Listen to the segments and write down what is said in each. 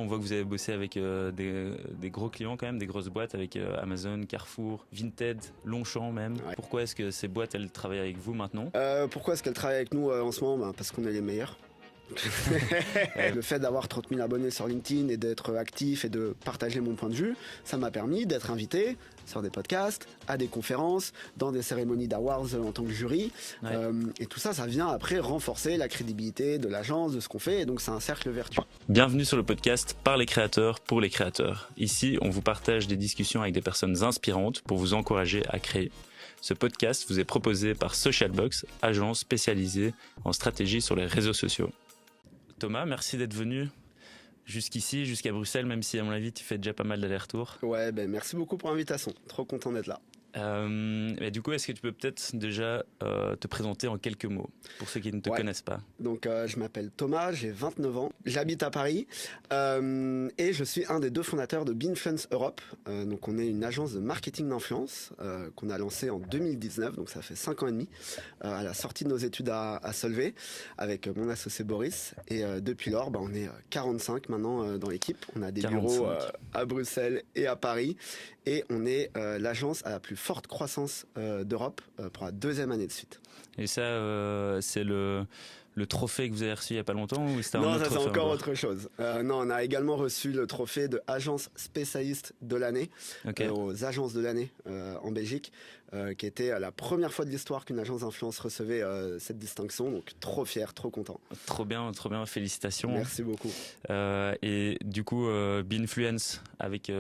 on voit que vous avez bossé avec des gros clients quand même, des grosses boîtes avec Amazon, Carrefour, Vinted, Longchamp même. Ouais. Pourquoi est-ce que ces boîtes, elles travaillent avec vous maintenant? Pourquoi est-ce qu'elle travaille avec nous en ce moment? Parce qu'on est les meilleurs. Le fait d'avoir 30 000 abonnés sur LinkedIn et d'être actif et de partager mon point de vue, ça m'a permis d'être invité sur des podcasts, à des conférences, dans des cérémonies d'awards en tant que jury. Ouais. Et tout ça, ça vient après renforcer la crédibilité de l'agence, de ce qu'on fait. Et donc c'est un cercle vertueux. Bienvenue sur le podcast Par les créateurs, pour les créateurs. Ici, on vous partage des discussions avec des personnes inspirantes pour vous encourager à créer. Ce podcast vous est proposé par Socialbox, agence spécialisée en stratégie sur les réseaux sociaux. Thomas, merci d'être venu jusqu'ici, jusqu'à Bruxelles, même si à mon avis tu fais déjà pas mal d'allers-retours. Ouais, merci beaucoup pour l'invitation. Trop content d'être là. Mais du coup, est-ce que tu peux peut-être déjà te présenter en quelques mots, pour ceux qui ne te connaissent pas? Donc je m'appelle Thomas, j'ai 29 ans, j'habite à Paris et je suis un des deux fondateurs de Binfluence Europe. Donc on est une agence de marketing d'influence qu'on a lancée en 2019, donc ça fait 5 ans et demi, à la sortie de nos études à Solvay, avec mon associé Boris. Et depuis lors, on est 45 maintenant dans l'équipe. On a des 45. bureaux à Bruxelles et à Paris. Et on est l'agence à la plus forte croissance d'Europe pour la deuxième année de suite. Et ça, c'est le trophée que vous avez reçu il n'y a pas longtemps ou c'était un Non, autre ça c'est trophée encore autre chose. Non, on a également reçu le trophée de agence spécialiste de l'année aux agences de l'année en Belgique, qui était la première fois de l'histoire qu'une agence d'influence recevait cette distinction. Donc trop fier, trop content. Trop bien, félicitations. Merci beaucoup. Et du coup, Binfluence, avec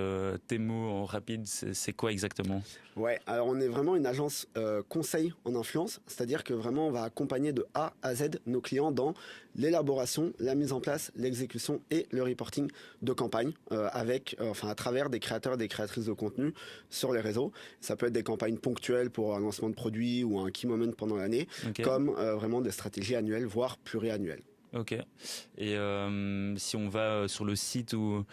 tes mots en rapide, c'est quoi exactement? Ouais, alors on est vraiment une agence conseil en influence, c'est-à-dire que vraiment on va accompagner de A à Z nos clients dans l'élaboration, la mise en place, l'exécution et le reporting de campagne à travers des créateurs et des créatrices de contenu sur les réseaux. Ça peut être des campagnes ponctuelles pour un lancement de produit ou un key moment pendant l'année, comme vraiment des stratégies annuelles, voire pluriannuelles. Ok. Et si on va sur le site ou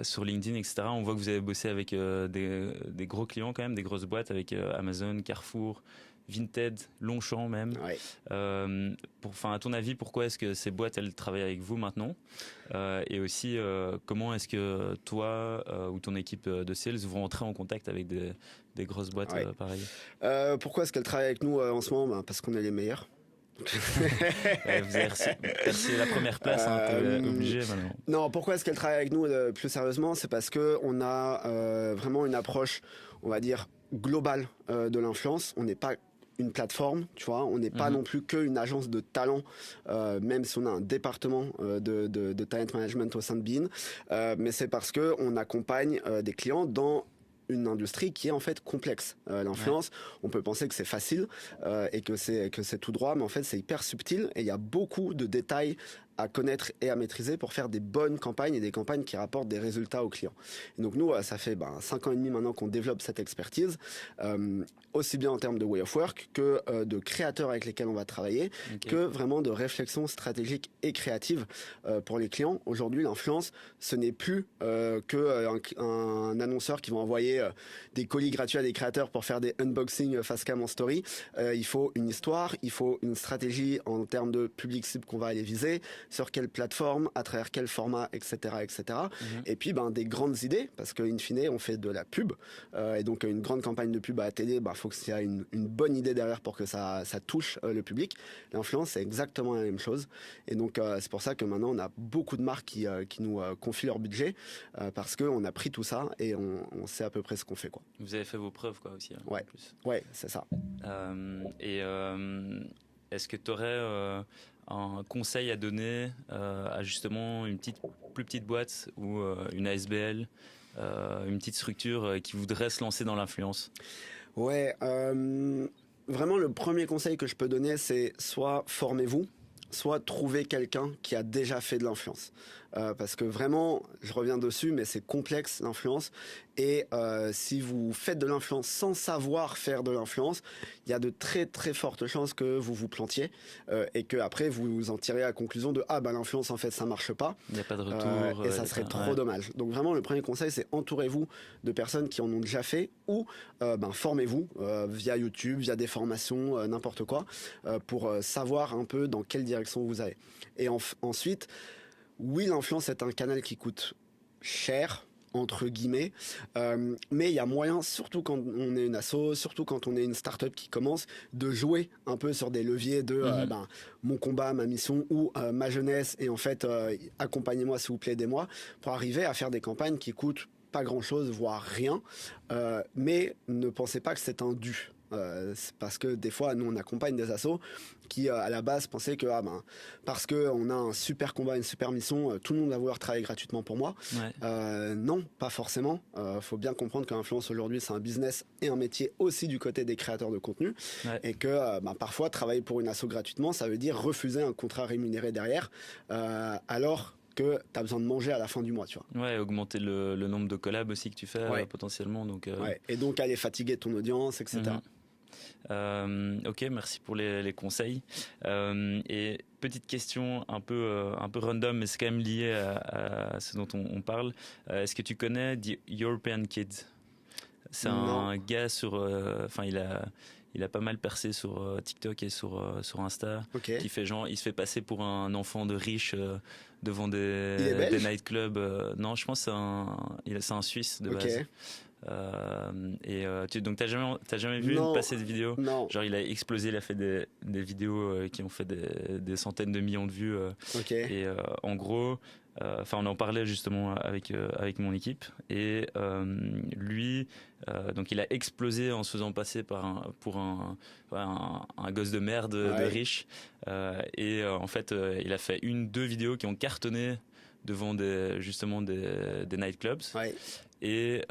sur LinkedIn, etc., on voit que vous avez bossé avec des gros clients quand même, des grosses boîtes avec Amazon, Carrefour, Vinted, Longchamp même. Ouais. À ton avis, pourquoi est-ce que ces boîtes, elles travaillent avec vous maintenant? Et aussi, comment est-ce que toi ou ton équipe de sales vont entrer en contact avec des grosses boîtes pareilles? Pourquoi est-ce qu'elles travaillent avec nous en ce moment? Parce qu'on est les meilleurs. Vous avez reçu la première place, t'es obligé maintenant. Non, pourquoi est-ce qu'elle travaille avec nous plus sérieusement? C'est parce que on a vraiment une approche, on va dire, globale de l'influence. On n'est pas une plateforme, tu vois, on n'est pas non plus qu'une agence de talent, même si on a un département de talent management au sein de Bein, mais c'est parce que on accompagne des clients dans une industrie qui est en fait complexe. L'influence, on peut penser que c'est facile et que c'est tout droit, mais en fait c'est hyper subtil et il y a beaucoup de détails à connaître et à maîtriser pour faire des bonnes campagnes et des campagnes qui rapportent des résultats aux clients. Et donc nous, ça fait 5 ans et demi maintenant qu'on développe cette expertise, aussi bien en termes de way of work que de créateurs avec lesquels on va travailler, que vraiment de réflexion stratégique et créative pour les clients. Aujourd'hui, l'influence, ce n'est plus qu'un annonceur qui va envoyer des colis gratuits à des créateurs pour faire des unboxings face cam en story. Il faut une histoire, il faut une stratégie en termes de public cible qu'on va aller viser, sur quelle plateforme, à travers quel format, etc. etc. Et puis des grandes idées, parce qu'in fine on fait de la pub, et donc une grande campagne de pub à la télé, faut qu'il y ait une bonne idée derrière pour que ça touche le public. L'influence, c'est exactement la même chose, et donc c'est pour ça que maintenant on a beaucoup de marques qui nous confient leur budget, parce qu'on a pris tout ça et on sait à peu près ce qu'on fait, quoi. Vous avez fait vos preuves, quoi, aussi. Ouais, en plus. Ouais, c'est ça. Est-ce que tu aurais un conseil à donner à justement une plus petite boîte ou une ASBL, une petite structure qui voudrait se lancer dans l'influence? Ouais, vraiment le premier conseil que je peux donner, c'est soit formez-vous, soit trouver quelqu'un qui a déjà fait de l'influence. Parce que vraiment, je reviens dessus, mais c'est complexe l'influence. Et si vous faites de l'influence sans savoir faire de l'influence, il y a de très très fortes chances que vous vous plantiez et que après vous en tirez la conclusion de l'influence en fait ça marche pas. Il n'y a pas de retour. Et ça serait trop dommage. Donc vraiment le premier conseil, c'est entourez-vous de personnes qui en ont déjà fait ou formez-vous via YouTube, via des formations, n'importe quoi, pour savoir un peu dans quelle direction vous allez. Et ensuite, oui, l'influence est un canal qui coûte cher, entre guillemets, mais il y a moyen, surtout quand on est une asso, surtout quand on est une start-up qui commence, de jouer un peu sur des leviers de mon combat, ma mission ou ma jeunesse, et en fait, accompagnez-moi s'il vous plaît, aidez-moi, pour arriver à faire des campagnes qui coûtent pas grand-chose, voire rien, mais ne pensez pas que c'est un dû. C'est parce que des fois nous on accompagne des assos qui à la base pensaient que parce que on a un super combat, une super mission, tout le monde va vouloir travailler gratuitement pour moi. Non, pas forcément. Faut bien comprendre que l'influence aujourd'hui c'est un business et un métier aussi du côté des créateurs de contenu, et que parfois travailler pour une asso gratuitement ça veut dire refuser un contrat rémunéré derrière, alors que tu as besoin de manger à la fin du mois, tu vois. Ouais, augmenter le nombre de collabs aussi que tu fais potentiellement. Donc, et donc aller fatiguer ton audience, etc. Ok, merci pour les conseils. Et petite question un peu random, mais c'est quand même lié à ce dont on parle. Est-ce que tu connais The European Kid? C'est un gars il a pas mal percé sur TikTok et sur Insta, qui fait genre, il se fait passer pour un enfant de riche devant des nightclubs. Non, je pense que c'est un Suisse de base. Donc t'as jamais vu passer de vidéos? Non. Genre il a explosé, il a fait des vidéos qui ont fait des centaines de millions de vues. Et en gros, on en parlait justement avec mon équipe, et lui, donc il a explosé en se faisant passer pour un gosse de merde de riche, et en fait il a fait 1-2 vidéos qui ont cartonné devant des nightclubs. Et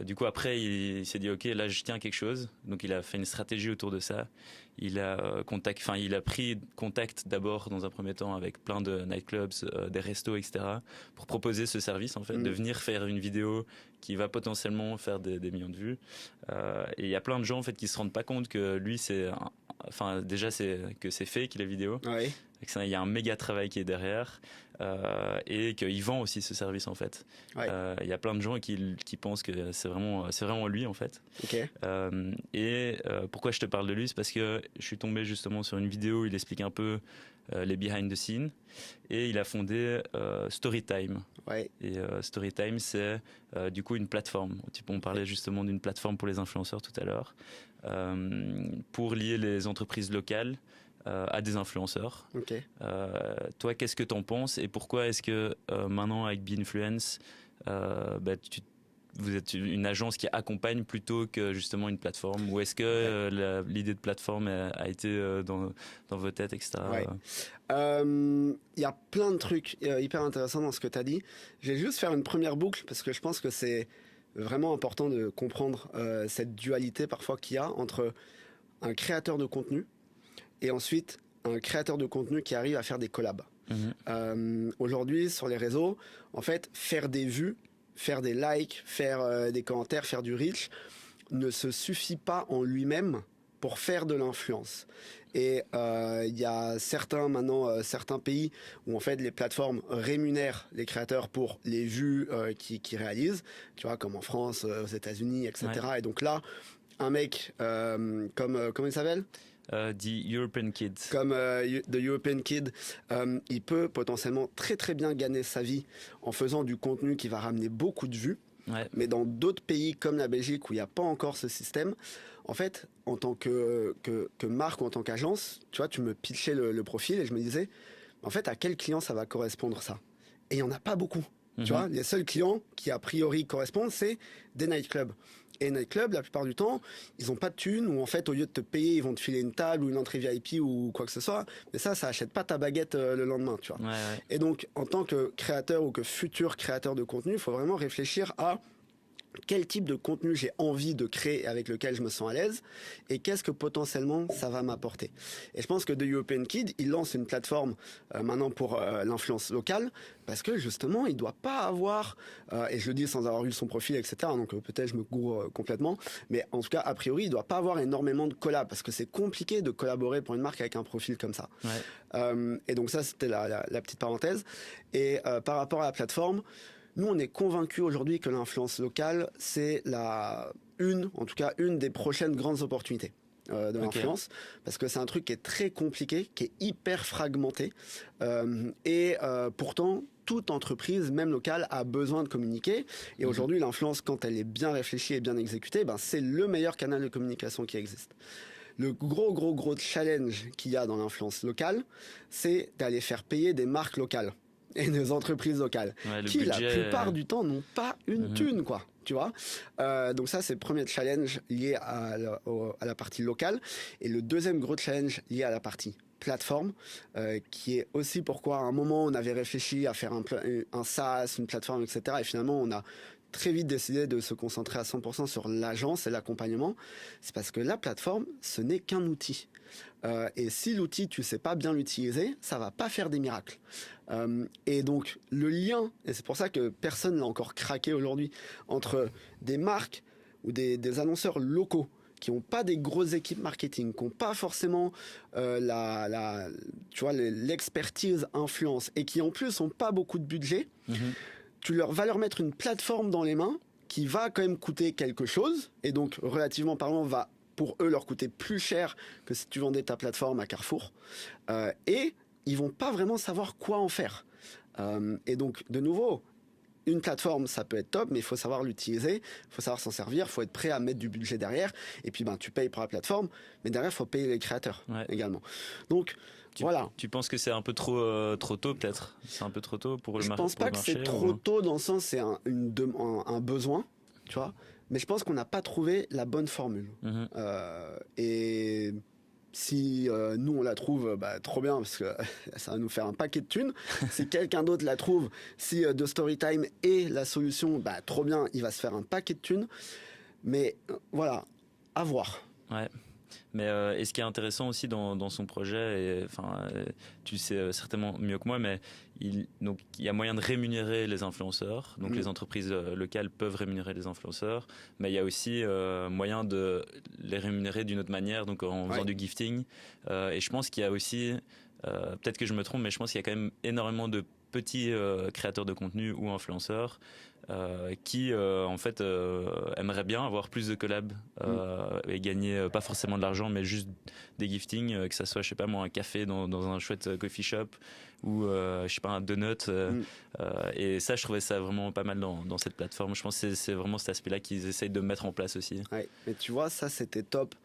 du coup après il s'est dit ok, là je tiens à quelque chose, donc il a fait une stratégie autour de ça. Il a pris contact d'abord dans un premier temps avec plein de nightclubs, des restos, etc., pour proposer ce service en fait, de venir faire une vidéo qui va potentiellement faire des millions de vues. Et il y a plein de gens en fait qui se rendent pas compte que lui déjà c'est fake la vidéo. Il y a un méga travail qui est derrière, et qu'il vend aussi ce service en fait. Il y a plein de gens qui pensent que c'est vraiment lui en fait. Pourquoi je te parle de lui, c'est parce que je suis tombé justement sur une vidéo où il explique un peu les behind the scenes, et il a fondé Storytime. Et Storytime, c'est du coup une plateforme. On parlait justement d'une plateforme pour les influenceurs tout à l'heure, pour lier les entreprises locales à des influenceurs. Toi, qu'est-ce que t'en penses, et pourquoi est-ce que maintenant avec Binfluence, vous êtes une agence qui accompagne plutôt que justement une plateforme, ou est-ce que l'idée de plateforme a été dans vos têtes, etc. Y a plein de trucs hyper intéressants dans ce que tu as dit. Je vais juste faire une première boucle parce que je pense que c'est vraiment important de comprendre cette dualité parfois qu'il y a entre un créateur de contenu et ensuite un créateur de contenu qui arrive à faire des collabs. Aujourd'hui, sur les réseaux, en fait, faire des vues, faire des likes, faire des commentaires, faire du reach ne se suffit pas en lui-même pour faire de l'influence. Et il y a certains pays où en fait les plateformes rémunèrent les créateurs pour les vues qu'ils réalisent, tu vois, comme en France, aux États-Unis, etc. Et donc là, un mec comment il s'appelle? The European Kid. Comme The European Kid, il peut potentiellement très très bien gagner sa vie en faisant du contenu qui va ramener beaucoup de vues. Mais dans d'autres pays comme la Belgique où il n'y a pas encore ce système, en fait, en tant que marque ou en tant qu'agence, tu vois, tu me pitchais le profil et je me disais, en fait, à quel client ça va correspondre ça? Et il n'y en a pas beaucoup. Tu vois, les seuls clients qui a priori correspondent, c'est des nightclubs. Et nightclubs, la plupart du temps, ils ont pas de thunes, ou en fait, au lieu de te payer, ils vont te filer une table ou une entrée VIP ou quoi que ce soit. Mais ça achète pas ta baguette le lendemain, tu vois. Et donc, en tant que créateur ou que futur créateur de contenu, il faut vraiment réfléchir à quel type de contenu j'ai envie de créer, avec lequel je me sens à l'aise, et qu'est-ce que potentiellement ça va m'apporter. Et je pense que The European Kid, il lance une plateforme maintenant pour l'influence locale, parce que justement, il doit pas avoir, et je le dis sans avoir vu son profil, etc., donc peut-être je me gourre complètement, mais en tout cas, a priori, il doit pas avoir énormément de collabs, parce que c'est compliqué de collaborer pour une marque avec un profil comme ça. Et donc ça, c'était la petite parenthèse. Et par rapport à la plateforme, nous, on est convaincus aujourd'hui que l'influence locale, c'est une des prochaines grandes opportunités de l'influence, parce que c'est un truc qui est très compliqué, qui est hyper fragmenté, et pourtant, toute entreprise, même locale, a besoin de communiquer. Et aujourd'hui, l'influence, quand elle est bien réfléchie et bien exécutée, c'est le meilleur canal de communication qui existe. Le gros challenge qu'il y a dans l'influence locale, c'est d'aller faire payer des marques locales et des entreprises locales, qui budget, la plupart du temps n'ont pas une thune, quoi. Tu vois, donc ça c'est le premier challenge lié à la partie locale, et le deuxième gros challenge lié à la partie plateforme, qui est aussi pourquoi à un moment on avait réfléchi à faire un SaaS, une plateforme, etc. Et finalement on a très vite décidé de se concentrer à 100% sur l'agence et l'accompagnement. C'est parce que la plateforme, ce n'est qu'un outil. Et si l'outil, tu sais pas bien l'utiliser, ça va pas faire des miracles. Et donc, le lien, et c'est pour ça que personne l'a encore craqué aujourd'hui, entre des marques ou des annonceurs locaux qui n'ont pas des grosses équipes marketing, qui n'ont pas forcément tu vois, l'expertise influence, et qui en plus n'ont pas beaucoup de budget, tu vas leur mettre une plateforme dans les mains qui va quand même coûter quelque chose, et donc relativement parlant va pour eux leur coûter plus cher que si tu vendais ta plateforme à Carrefour, et ils vont pas vraiment savoir quoi en faire. Et donc de nouveau, une plateforme ça peut être top, mais il faut savoir l'utiliser, il faut savoir s'en servir, il faut être prêt à mettre du budget derrière, et puis tu payes pour la plateforme, mais derrière il faut payer les créateurs également. Donc voilà. Tu penses que c'est un peu trop tôt peut-être? C'est un peu trop tôt pour le marché? Je pense pas que c'est trop tôt, dans le sens c'est un besoin, tu vois. Mais je pense qu'on n'a pas trouvé la bonne formule. Et si nous on la trouve, trop bien, parce que ça va nous faire un paquet de thunes. Si quelqu'un d'autre la trouve, si The Storytime est la solution, trop bien, il va se faire un paquet de thunes. Mais voilà, à voir. Ouais. Mais et ce qui est intéressant aussi dans son projet, tu le sais certainement mieux que moi, mais il y a moyen de rémunérer les influenceurs. Donc les entreprises locales peuvent rémunérer les influenceurs, mais il y a aussi moyen de les rémunérer d'une autre manière, donc en faisant du gifting. Et je pense qu'il y a aussi, peut-être que je me trompe, mais je pense qu'il y a quand même énormément de petits créateurs de contenu ou influenceurs qui en fait aimeraient bien avoir plus de collabs et gagner pas forcément de l'argent, mais juste des giftings, que ça soit, je sais pas moi, un café dans un chouette coffee shop ou je sais pas, un donut, et ça je trouvais ça vraiment pas mal dans cette plateforme. Je pense que c'est vraiment cet aspect là qu'ils essayent de mettre en place aussi. Ouais, mais tu vois, ça c'était top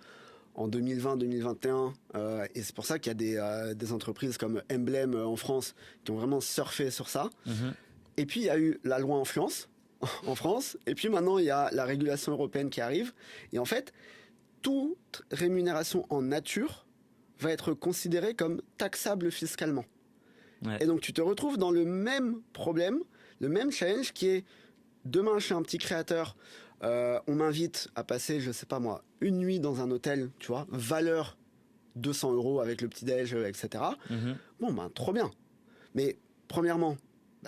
en 2020-2021, et c'est pour ça qu'il y a des entreprises comme Emblem en France qui ont vraiment surfé sur ça. Et puis il y a eu la loi influence en France, et puis maintenant il y a la régulation européenne qui arrive, et en fait toute rémunération en nature va être considérée comme taxable fiscalement. Et donc tu te retrouves dans le même problème, le même challenge, qui est: demain je suis un petit créateur, on m'invite à passer, je sais pas moi, une nuit dans un hôtel, tu vois, valeur 200 € avec le petit-déj, etc. Bon, trop bien. Mais premièrement,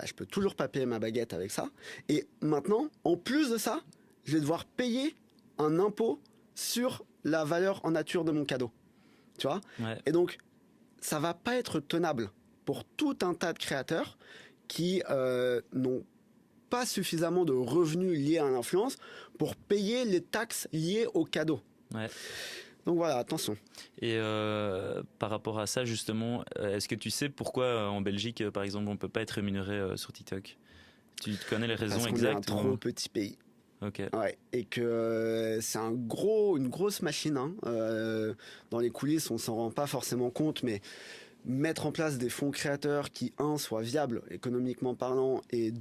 je peux toujours pas payer ma baguette avec ça. Et maintenant, en plus de ça, je vais devoir payer un impôt sur la valeur en nature de mon cadeau. Tu vois ? Et donc, ça va pas être tenable pour tout un tas de créateurs qui n'ont pas suffisamment de revenus liés à l'influence pour payer les taxes liées au cadeau. Donc voilà, attention. Et par rapport à ça, justement, est-ce que tu sais pourquoi en Belgique, par exemple, on ne peut pas être rémunéré sur TikTok? Tu connais les raisons exactes? Parce qu'on est un trop petit pays. Okay. Ouais, et que c'est une grosse machine. Dans les coulisses, on s'en rend pas forcément compte, mais mettre en place des fonds créateurs qui, soient viables économiquement parlant, et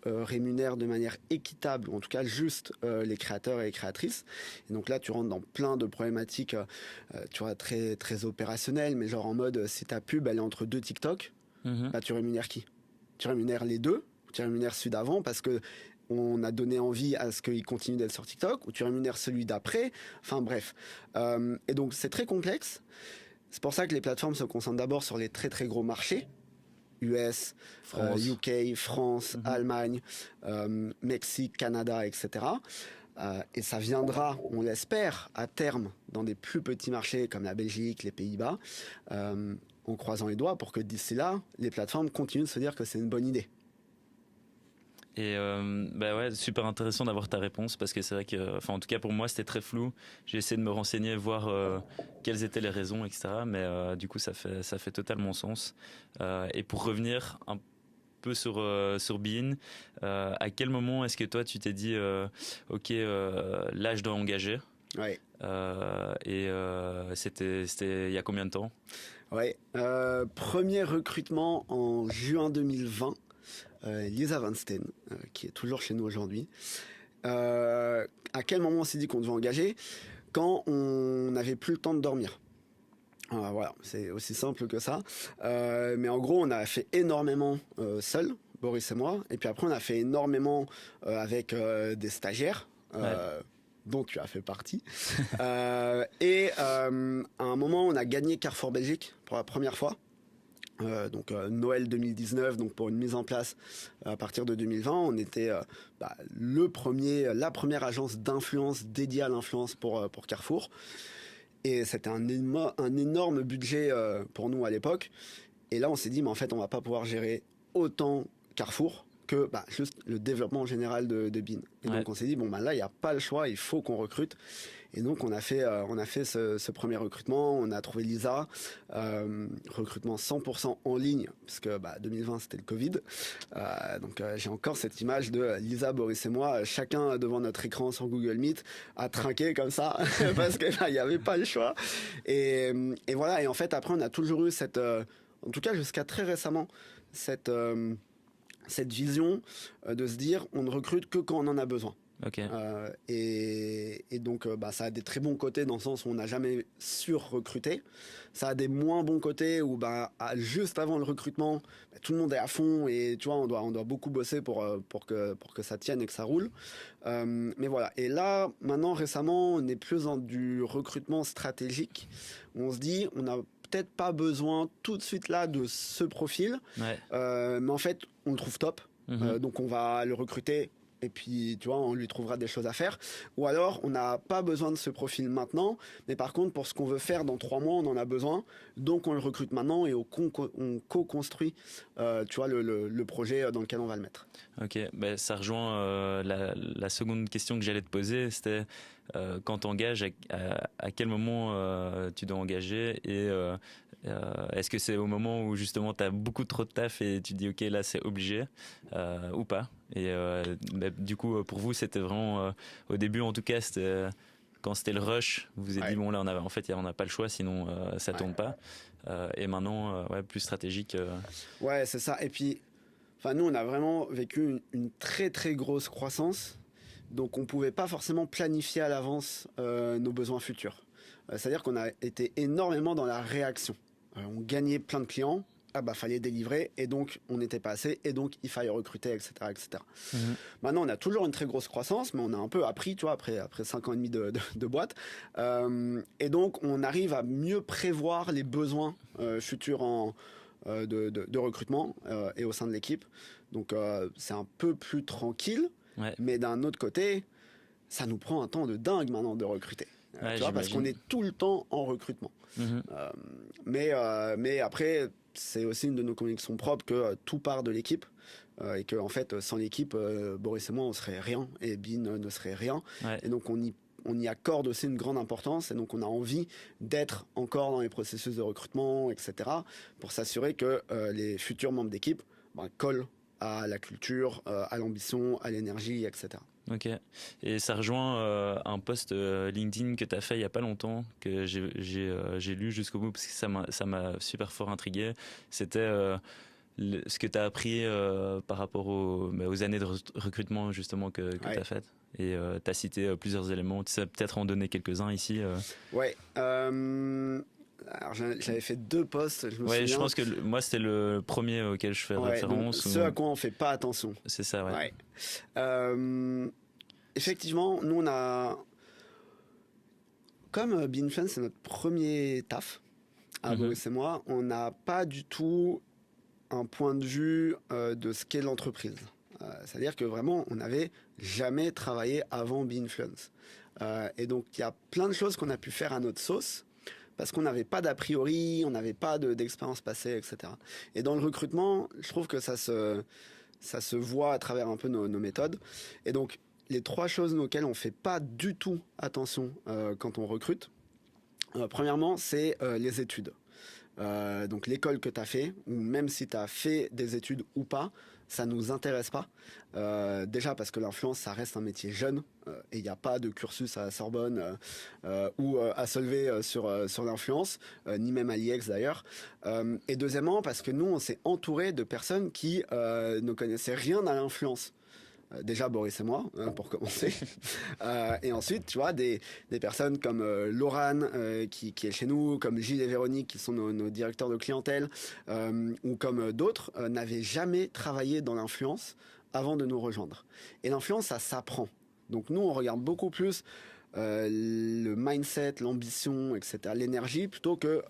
rémunèrent de manière équitable, ou en tout cas juste, les créateurs et les créatrices. Et donc là, tu rentres dans plein de problématiques, tu vois, très, très opérationnelles, mais genre en mode, si ta pub, elle est entre deux TikTok, tu rémunères qui? Tu rémunères les deux, ou tu rémunères celui d'avant parce que on a donné envie à ce qu'il continue d'être sur TikTok, ou tu rémunères celui d'après, enfin bref. Et donc c'est très complexe. C'est pour ça que les plateformes se concentrent d'abord sur les très très gros marchés, US, UK, France, Allemagne, Mexique, Canada, etc. Et ça viendra, on l'espère, à terme, dans des plus petits marchés comme la Belgique, les Pays-Bas, en croisant les doigts pour que d'ici là, les plateformes continuent de se dire que c'est une bonne idée. Et super intéressant d'avoir ta réponse, parce que c'est vrai que, en tout cas pour moi c'était très flou. J'ai essayé de me renseigner, voir quelles étaient les raisons, etc. Mais du coup ça fait totalement sens. Et pour revenir peu sur Bein. À quel moment est-ce que toi tu t'es dit ok, là je dois engager? Ouais. C'était il y a combien de temps? Ouais. Premier recrutement en juin 2020. Lisa Van Steen, qui est toujours chez nous aujourd'hui. À quel moment on s'est dit qu'on devait engager? Quand on n'avait plus le temps de dormir. Voilà, c'est aussi simple que ça. Mais en gros, on a fait énormément seul, Boris et moi. Et puis après, on a fait énormément avec des stagiaires. Dont tu as fait partie. À un moment, on a gagné Carrefour Belgique pour la première fois. Noël 2019, donc pour une mise en place à partir de 2020, on était la première agence d'influence dédiée à l'influence pour Carrefour. Et c'était un énorme budget pour nous à l'époque. Et là, on s'est dit, mais en fait, on va pas pouvoir gérer autant Carrefour que juste le développement général de Bein. Et donc, on s'est dit, là, il n'y a pas le choix, il faut qu'on recrute. Et donc, on a fait ce premier recrutement. On a trouvé Lisa, recrutement 100% en ligne, parce que 2020, c'était le Covid. J'ai encore cette image de Lisa, Boris et moi, chacun devant notre écran sur Google Meet, à trinquer comme ça, parce qu'il n'y avait pas le choix. Et voilà. Et en fait, après, on a toujours eu cette, en tout cas jusqu'à très récemment, cette vision de se dire, on ne recrute que quand on en a besoin. Okay. Donc ça a des très bons côtés dans le sens où on n'a jamais sur-recruté. Ça a des moins bons côtés où juste avant le recrutement, tout le monde est à fond et tu vois, on doit beaucoup bosser pour que ça tienne et que ça roule. Mais voilà. Et là, maintenant, récemment, on est plus dans du recrutement stratégique. On se dit, on n'a peut-être pas besoin tout de suite là de ce profil. Mais en fait, on le trouve top. Donc on va le recruter. Et puis, tu vois, on lui trouvera des choses à faire. Ou alors, on n'a pas besoin de ce profil maintenant, mais par contre, pour ce qu'on veut faire dans 3 mois, on en a besoin. Donc, on le recrute maintenant et on co-construit, tu vois, le projet dans lequel on va le mettre. Ok, ça rejoint la seconde question que j'allais te poser. C'était quand tu engages, à quel moment tu dois engager et est-ce que c'est au moment où justement tu as beaucoup trop de taf et tu te dis ok, là c'est obligé ou pas? Et du coup, pour vous, c'était vraiment au début, en tout cas, quand c'était le rush, vous vous êtes dit bon là, on n'a pas le choix, sinon ça tourne pas. Et maintenant, plus stratégique. Ouais, c'est ça. Et puis, nous, on a vraiment vécu une très très grosse croissance, donc on pouvait pas forcément planifier à l'avance nos besoins futurs. C'est-à-dire qu'on a été énormément dans la réaction. On gagnait plein de clients. Fallait délivrer et donc on n'était pas assez et donc il fallait recruter, etc. Maintenant, on a toujours une très grosse croissance, mais on a un peu appris, tu vois, après 5 ans et demi de boîte. Et donc, on arrive à mieux prévoir les besoins futurs de recrutement et au sein de l'équipe. Donc, c'est un peu plus tranquille, mais d'un autre côté, ça nous prend un temps de dingue maintenant de recruter. Tu vois, parce qu'on est tout le temps en recrutement. Mais après, c'est aussi une de nos convictions propres que tout part de l'équipe et que en fait sans l'équipe, Boris et moi on serait rien et Bein ne serait rien. Et donc on y accorde aussi une grande importance et donc on a envie d'être encore dans les processus de recrutement, etc. pour s'assurer que les futurs membres d'équipe collent à la culture, à l'ambition, à l'énergie, etc. Ok. Et ça rejoint un post LinkedIn que tu as fait il n'y a pas longtemps, que j'ai lu jusqu'au bout parce que ça m'a super fort intrigué. C'était ce que tu as appris par rapport aux années de recrutement justement que tu as faites. Et tu as cité plusieurs éléments. Tu sais peut-être en donner quelques-uns ici. Ouais. Alors j'avais fait 2 posts, je me souviens. Je pense que moi c'était le premier auquel je fais référence. Ce à quoi on fait pas attention. C'est ça, ouais. Effectivement, nous on a, comme Beanfluence c'est notre premier taf, Boris et moi, on n'a pas du tout un point de vue de ce qu'est l'entreprise. C'est-à-dire que vraiment, on n'avait jamais travaillé avant Beanfluence. Et donc il y a plein de choses qu'on a pu faire à notre sauce. Parce qu'on n'avait pas d'a priori, on n'avait pas d'expérience passée, etc. Et dans le recrutement, je trouve que ça se voit à travers un peu nos méthodes. Et donc, les 3 choses auxquelles on ne fait pas du tout attention quand on recrute, premièrement, c'est les études. Donc l'école que tu as fait, ou même si tu as fait des études ou pas, ça nous intéresse pas. Déjà parce que l'influence, ça reste un métier jeune et il n'y a pas de cursus à la Sorbonne ou à Solvay sur l'influence, ni même à l'IEX d'ailleurs. Et deuxièmement, parce que nous, on s'est entouré de personnes qui ne connaissaient rien à l'influence. Déjà Boris et moi, hein, pour commencer. Et ensuite, tu vois, des personnes comme Laurane, qui est chez nous, comme Gilles et Véronique, qui sont nos directeurs de clientèle, ou comme d'autres, n'avaient jamais travaillé dans l'influence avant de nous rejoindre. Et l'influence, ça s'apprend. Donc nous, on regarde beaucoup plus le mindset, l'ambition, etc., l'énergie, plutôt que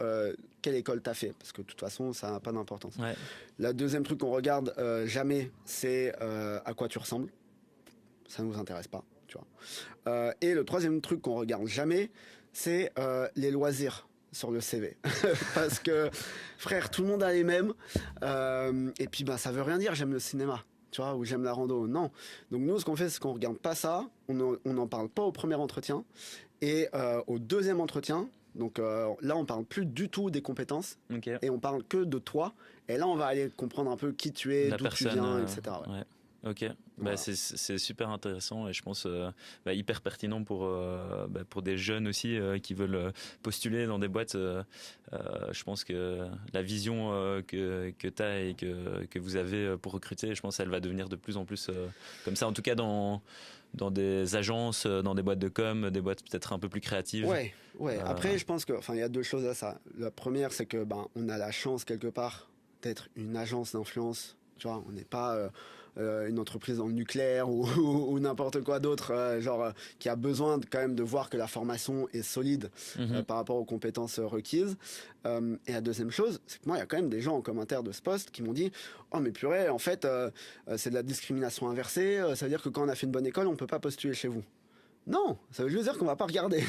quelle école t'as fait, parce que de toute façon, ça n'a pas d'importance. Ouais. Le deuxième truc qu'on regarde jamais, c'est à quoi tu ressembles. Ça nous intéresse pas, tu vois. Et le troisième truc qu'on regarde jamais, c'est les loisirs sur le CV. Parce que, frère, tout le monde a les mêmes. Et puis, ça veut rien dire, j'aime le cinéma. Tu vois, ou j'aime la rando. Non. Donc nous, ce qu'on fait, c'est qu'on regarde pas ça. On n'en parle pas au premier entretien. Et au deuxième entretien, donc là, on parle plus du tout des compétences. Okay. Et on parle que de toi. Et là, on va aller comprendre un peu qui tu es, d'où tu viens, etc. Ouais. Ouais. Ok, voilà. C'est super intéressant et je pense hyper pertinent pour des jeunes aussi qui veulent postuler dans des boîtes. Je pense que la vision que tu as et que vous avez pour recruter, je pense qu'elle va devenir de plus en plus comme ça, en tout cas dans des agences, dans des boîtes de com, des boîtes peut-être un peu plus créatives. Ouais. Après, je pense que, il y a deux choses à ça. La première, c'est que on a la chance quelque part d'être une agence d'influence. Tu vois, on n'est pas une entreprise dans le nucléaire ou n'importe quoi d'autre, qui a besoin quand même de voir que la formation est solide par rapport aux compétences requises. Et la deuxième chose, c'est que moi, il y a quand même des gens en commentaire de ce poste qui m'ont dit « Oh mais purée, en fait, c'est de la discrimination inversée, ça veut dire que quand on a fait une bonne école, on peut pas postuler chez vous. » Non, ça veut juste dire qu'on va pas regarder.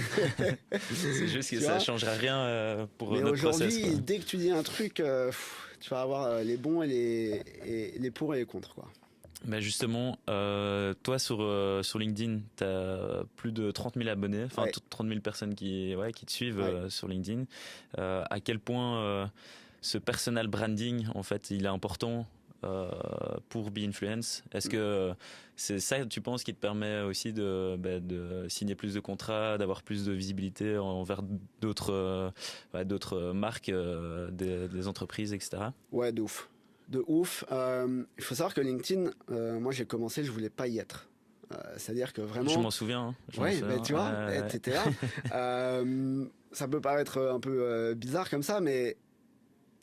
C'est juste que ça changera rien pour notre process. Mais aujourd'hui, dès que tu dis un truc, tu vas avoir les bons et les pour et les contre, quoi. Bah justement, toi sur LinkedIn, tu as plus de 30 000 abonnés, 30 000 personnes qui te suivent sur LinkedIn. À quel point ce personal branding, en fait, il est important pour BeInfluence? Est-ce que c'est ça, tu penses, qui te permet aussi de signer plus de contrats, d'avoir plus de visibilité envers d'autres marques, des entreprises, etc.? Ouais, de ouf. Il faut savoir que LinkedIn, moi j'ai commencé, je voulais pas y être. C'est-à-dire que vraiment... Je m'en souviens. Tu vois, t'étais là. Ça peut paraître un peu bizarre comme ça, mais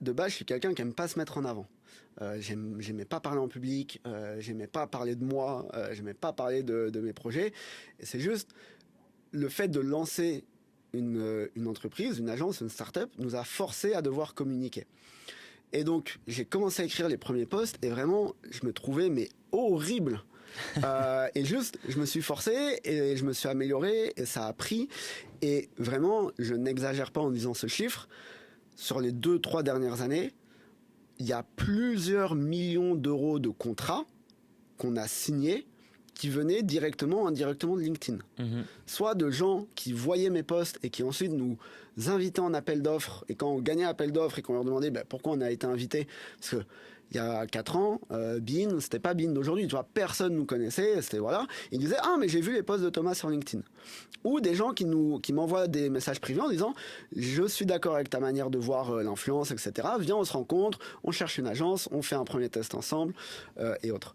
de base, je suis quelqu'un qui aime pas se mettre en avant. J'aimais pas parler en public, j'aimais pas parler de moi, j'aimais pas parler de mes projets. Et c'est juste le fait de lancer une entreprise, une agence, une start-up, nous a forcé à devoir communiquer. Et donc, j'ai commencé à écrire les premiers posts et vraiment, je me trouvais horrible. Et juste, je me suis forcé et je me suis amélioré et ça a pris. Et vraiment, je n'exagère pas en disant ce chiffre. Sur les 2-3 dernières années, il y a plusieurs millions d'euros de contrats qu'on a signés qui venaient directement ou indirectement de LinkedIn. Soit de gens qui voyaient mes posts et qui ensuite nous invitaient en appel d'offres. Et quand on gagnait appel d'offres et qu'on leur demandait pourquoi on a été invité, parce que il y a 4 ans, Bean, c'était pas Bean d'aujourd'hui. Tu vois, personne nous connaissait. C'était voilà. Ils disaient mais j'ai vu les posts de Thomas sur LinkedIn. Ou des gens qui m'envoient des messages privés en disant je suis d'accord avec ta manière de voir l'influence, etc. Viens, on se rencontre, on cherche une agence, on fait un premier test ensemble et autres.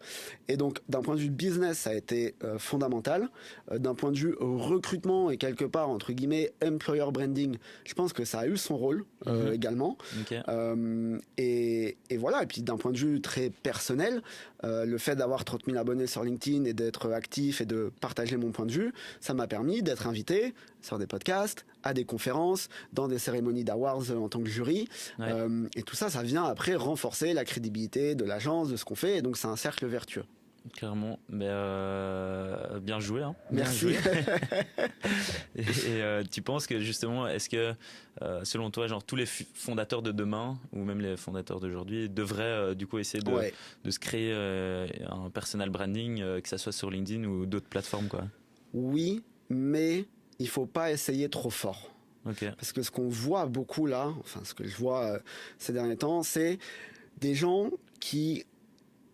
Et donc d'un point de vue business, ça a été fondamental. D'un point de vue recrutement et quelque part entre guillemets employer branding, je pense que ça a eu son rôle également. Okay. Et voilà. Et puis d'un point de vue très personnel, le fait d'avoir 30 000 abonnés sur LinkedIn et d'être actif et de partager mon point de vue, ça m'a permis d'être invité sur des podcasts, à des conférences, dans des cérémonies d'awards en tant que jury. Et tout ça, ça vient après renforcer la crédibilité de l'agence, de ce qu'on fait. Et donc c'est un cercle vertueux. Clairement, mais bien joué. Hein. Merci. Bien joué. et tu penses que justement, est-ce que selon toi, genre tous les fondateurs de demain ou même les fondateurs d'aujourd'hui devraient du coup essayer de se créer un personal branding, que ça soit sur LinkedIn ou d'autres plateformes, quoi? Oui, mais il faut pas essayer trop fort. Okay. Parce que ce qu'on voit beaucoup là, enfin ce que je vois ces derniers temps, c'est des gens qui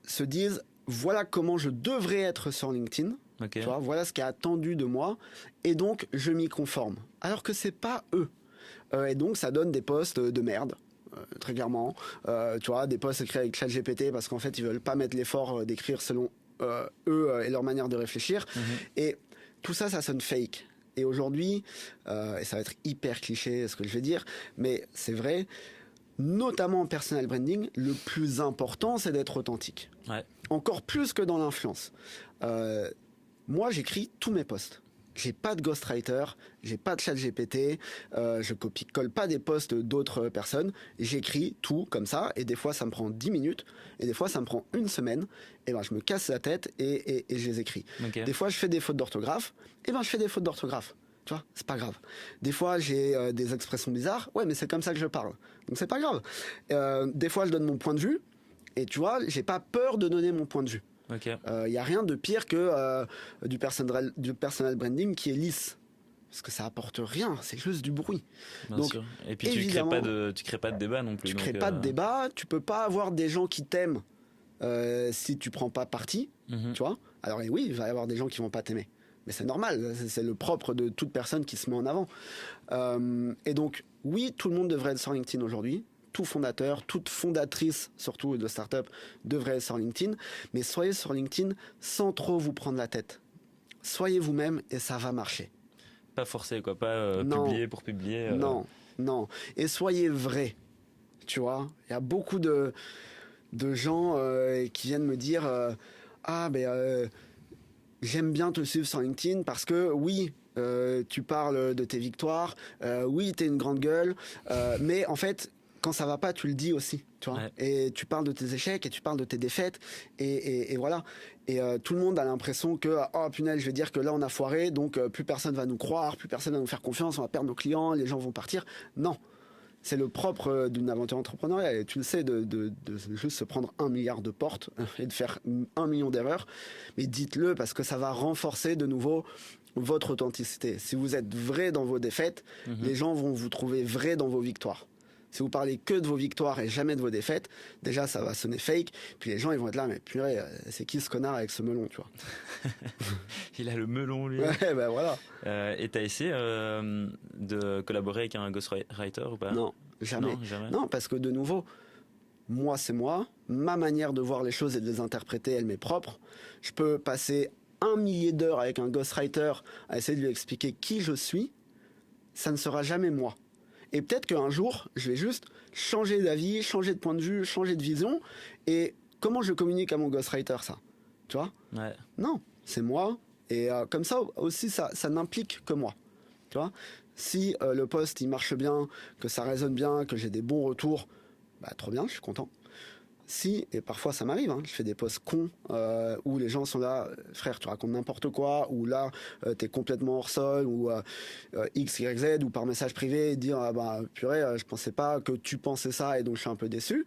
se disent voilà comment je devrais être sur LinkedIn. Okay. Tu vois, voilà ce qui est attendu de moi, et donc je m'y conforme. Alors que c'est pas eux. Et donc ça donne des posts de merde. Très clairement, tu vois, des posts écrits avec ChatGPT parce qu'en fait ils veulent pas mettre l'effort d'écrire selon eux et leur manière de réfléchir. Et tout ça, ça sonne fake. Et aujourd'hui, et ça va être hyper cliché ce que je vais dire, mais c'est vrai, notamment en personal branding, le plus important c'est d'être authentique. Ouais. Encore plus que dans l'influence. Moi j'écris tous mes posts. J'ai pas de ghostwriter, j'ai pas de ChatGPT, je copie-colle pas des posts d'autres personnes, j'écris tout comme ça, et des fois ça me prend 10 minutes, et des fois ça me prend une semaine, et ben je me casse la tête et je les écris. Okay. Des fois je fais des fautes d'orthographe, et ben je fais des fautes d'orthographe, tu vois, c'est pas grave. Des fois j'ai des expressions bizarres, ouais mais c'est comme ça que je parle, donc c'est pas grave. Des fois je donne mon point de vue, et tu vois, j'ai pas peur de donner mon point de vue. Okay. Y a rien de pire que du personal branding qui est lisse, parce que ça apporte rien, c'est juste du bruit. Bien donc sûr. Et puis tu crées pas de débat non plus. Tu crées pas de débat, tu peux pas avoir des gens qui t'aiment si tu prends pas parti, tu vois. Alors et oui, il va y avoir des gens qui vont pas t'aimer, mais c'est normal, c'est le propre de toute personne qui se met en avant. Et donc oui, tout le monde devrait être sur LinkedIn aujourd'hui. Tout fondateur, toute fondatrice, surtout de start-up, devrait être sur LinkedIn. Mais soyez sur LinkedIn sans trop vous prendre la tête. Soyez vous-même et ça va marcher. Pas forcé, quoi. Pas publier pour publier. Non. Et soyez vrai. Tu vois, il y a beaucoup de gens qui viennent me dire j'aime bien te suivre sur LinkedIn parce que oui, tu parles de tes victoires, oui, t'es une grande gueule, mais en fait, quand ça va pas, tu le dis aussi, tu vois. Ouais. Et tu parles de tes échecs et tu parles de tes défaites et voilà. Et tout le monde a l'impression que oh punaise, je vais dire que là on a foiré, donc plus personne va nous croire, plus personne va nous faire confiance, on va perdre nos clients, les gens vont partir. Non, c'est le propre d'une aventure entrepreneuriale. Et tu le sais, de juste se prendre 1 milliard de portes et de faire 1 million d'erreurs. Mais dites-le parce que ça va renforcer de nouveau votre authenticité. Si vous êtes vrai dans vos défaites, les gens vont vous trouver vrai dans vos victoires. Si vous parlez que de vos victoires et jamais de vos défaites, déjà ça va sonner fake. Puis les gens ils vont être là, mais purée, c'est qui ce connard avec ce melon, tu vois. Il a le melon lui. Ouais, ben voilà. Et t'as essayé de collaborer avec un ghostwriter ou pas? Non, jamais. Non, parce que de nouveau, moi c'est moi, ma manière de voir les choses et de les interpréter, elle m'est propre. Je peux passer 1 millier d'heures avec un ghostwriter à essayer de lui expliquer qui je suis, ça ne sera jamais moi. Et peut-être qu'un jour, je vais juste changer d'avis, changer de point de vue, changer de vision. Et comment je communique à mon ghostwriter, ça? Tu vois? Ouais. Non, c'est moi. Et comme ça aussi, ça n'implique que moi. Tu vois? Si le post, il marche bien, que ça résonne bien, que j'ai des bons retours, bah trop bien, je suis content. Si, et parfois ça m'arrive, je fais des posts cons où les gens sont là, frère, tu racontes n'importe quoi, ou là, t'es complètement hors sol, ou X, Y, Z, ou par message privé, dire purée, je pensais pas que tu pensais ça et donc je suis un peu déçu.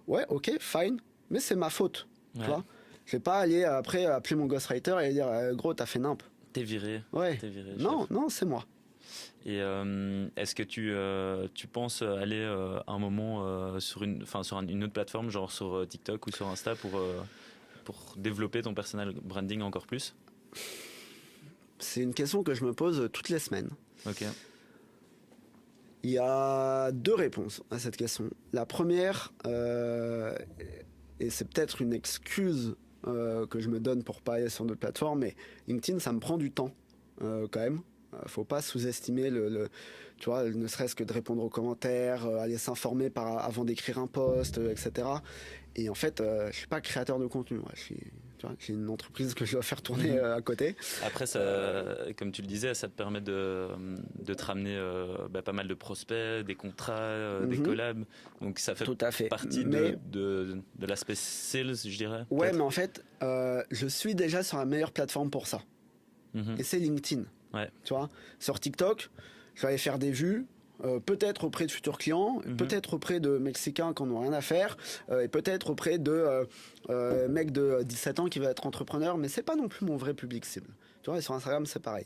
Ouais, ok, fine, mais c'est ma faute, tu vois. Je vais pas aller après appeler mon ghostwriter et dire gros, t'as fait nimp. T'es viré. Ouais. T'es viré, non, c'est moi. Et est-ce que tu penses aller un moment sur une autre plateforme, genre sur TikTok ou sur Insta pour développer ton personal branding encore plus? C'est une question que je me pose toutes les semaines. Ok. Il y a 2 réponses à cette question. La première, et c'est peut-être une excuse que je me donne pour pas aller sur d'autres plateformes, mais LinkedIn, ça me prend du temps quand même. Faut pas sous-estimer tu vois, ne serait-ce que de répondre aux commentaires, aller s'informer avant d'écrire un post, etc. Et en fait, je suis pas créateur de contenu. J'ai une entreprise que je dois faire tourner à côté. Après, comme tu le disais, ça te permet de te ramener pas mal de prospects, des contrats, des collabs. Donc ça fait partie de l'aspect sales, je dirais. Ouais, mais en fait, je suis déjà sur la meilleure plateforme pour ça. Et c'est LinkedIn. Ouais. Tu vois, sur TikTok, je vais aller faire des vues, peut-être auprès de futurs clients, peut-être auprès de Mexicains qui n'ont rien à faire, et peut-être auprès de mecs de 17 ans qui veulent être entrepreneurs, mais c'est pas non plus mon vrai public cible. Tu vois, et sur Instagram, c'est pareil.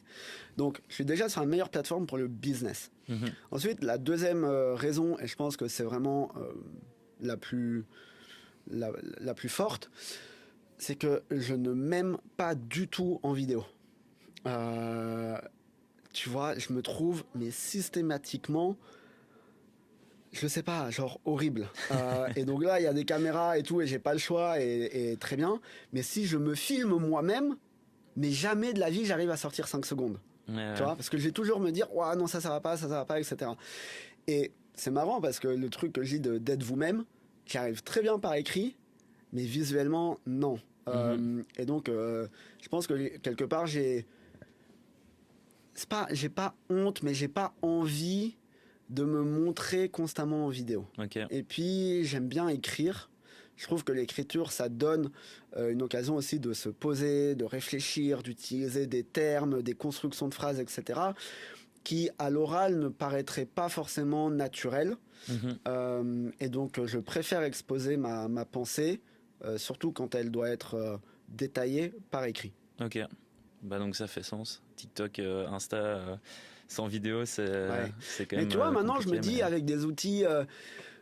Donc, je suis déjà sur la meilleure plateforme pour le business. Ensuite, la deuxième raison, et je pense que c'est vraiment la plus forte, c'est que je ne m'aime pas du tout en vidéo. Tu vois, je me trouve, mais systématiquement, je sais pas, genre horrible. Et donc là, il y a des caméras et tout, et j'ai pas le choix, et très bien. Mais si je me filme moi-même, mais jamais de la vie, j'arrive à sortir 5 secondes. Ouais. Tu vois, parce que je vais toujours me dire, ouais, non, ça va pas, ça va pas, etc. Et c'est marrant parce que le truc que je dis d'être vous-même, qui arrive très bien par écrit, mais visuellement, non. Et donc, je pense que quelque part, j'ai pas honte, mais j'ai pas envie de me montrer constamment en vidéo. Okay. Et puis, j'aime bien écrire. Je trouve que l'écriture, ça donne une occasion aussi de se poser, de réfléchir, d'utiliser des termes, des constructions de phrases, etc., qui, à l'oral, ne paraîtraient pas forcément naturelles. Et donc, je préfère exposer ma pensée, surtout quand elle doit être détaillée par écrit. Ok, bah donc ça fait sens. TikTok, Insta, sans vidéo, c'est quand même. Mais tu vois, maintenant, je me dis, avec des outils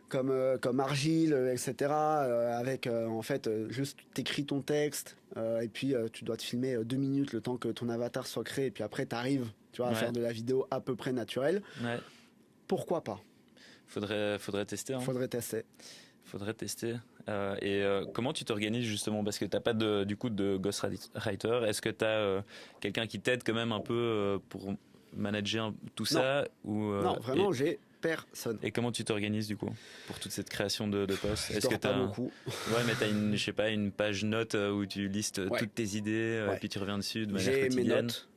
comme Argile, etc., avec en fait, juste t'écris ton texte, et puis tu dois te filmer 2 minutes le temps que ton avatar soit créé, et puis après, t'arrives, tu vois, à faire de la vidéo à peu près naturelle. Ouais. Pourquoi pas? Faudrait tester. Hein. Faudrait tester. Comment tu t'organises justement, parce que t'as pas du coup de ghostwriter. Est-ce que t'as quelqu'un qui t'aide quand même un peu pour manager tout ça Non, vraiment, j'ai personne. Et comment tu t'organises du coup pour toute cette création de posts? Est-ce que t'as beaucoup? Ouais, mais t'as une page note où tu listes toutes tes idées et puis tu reviens dessus de manière quotidienne. J'ai mes notes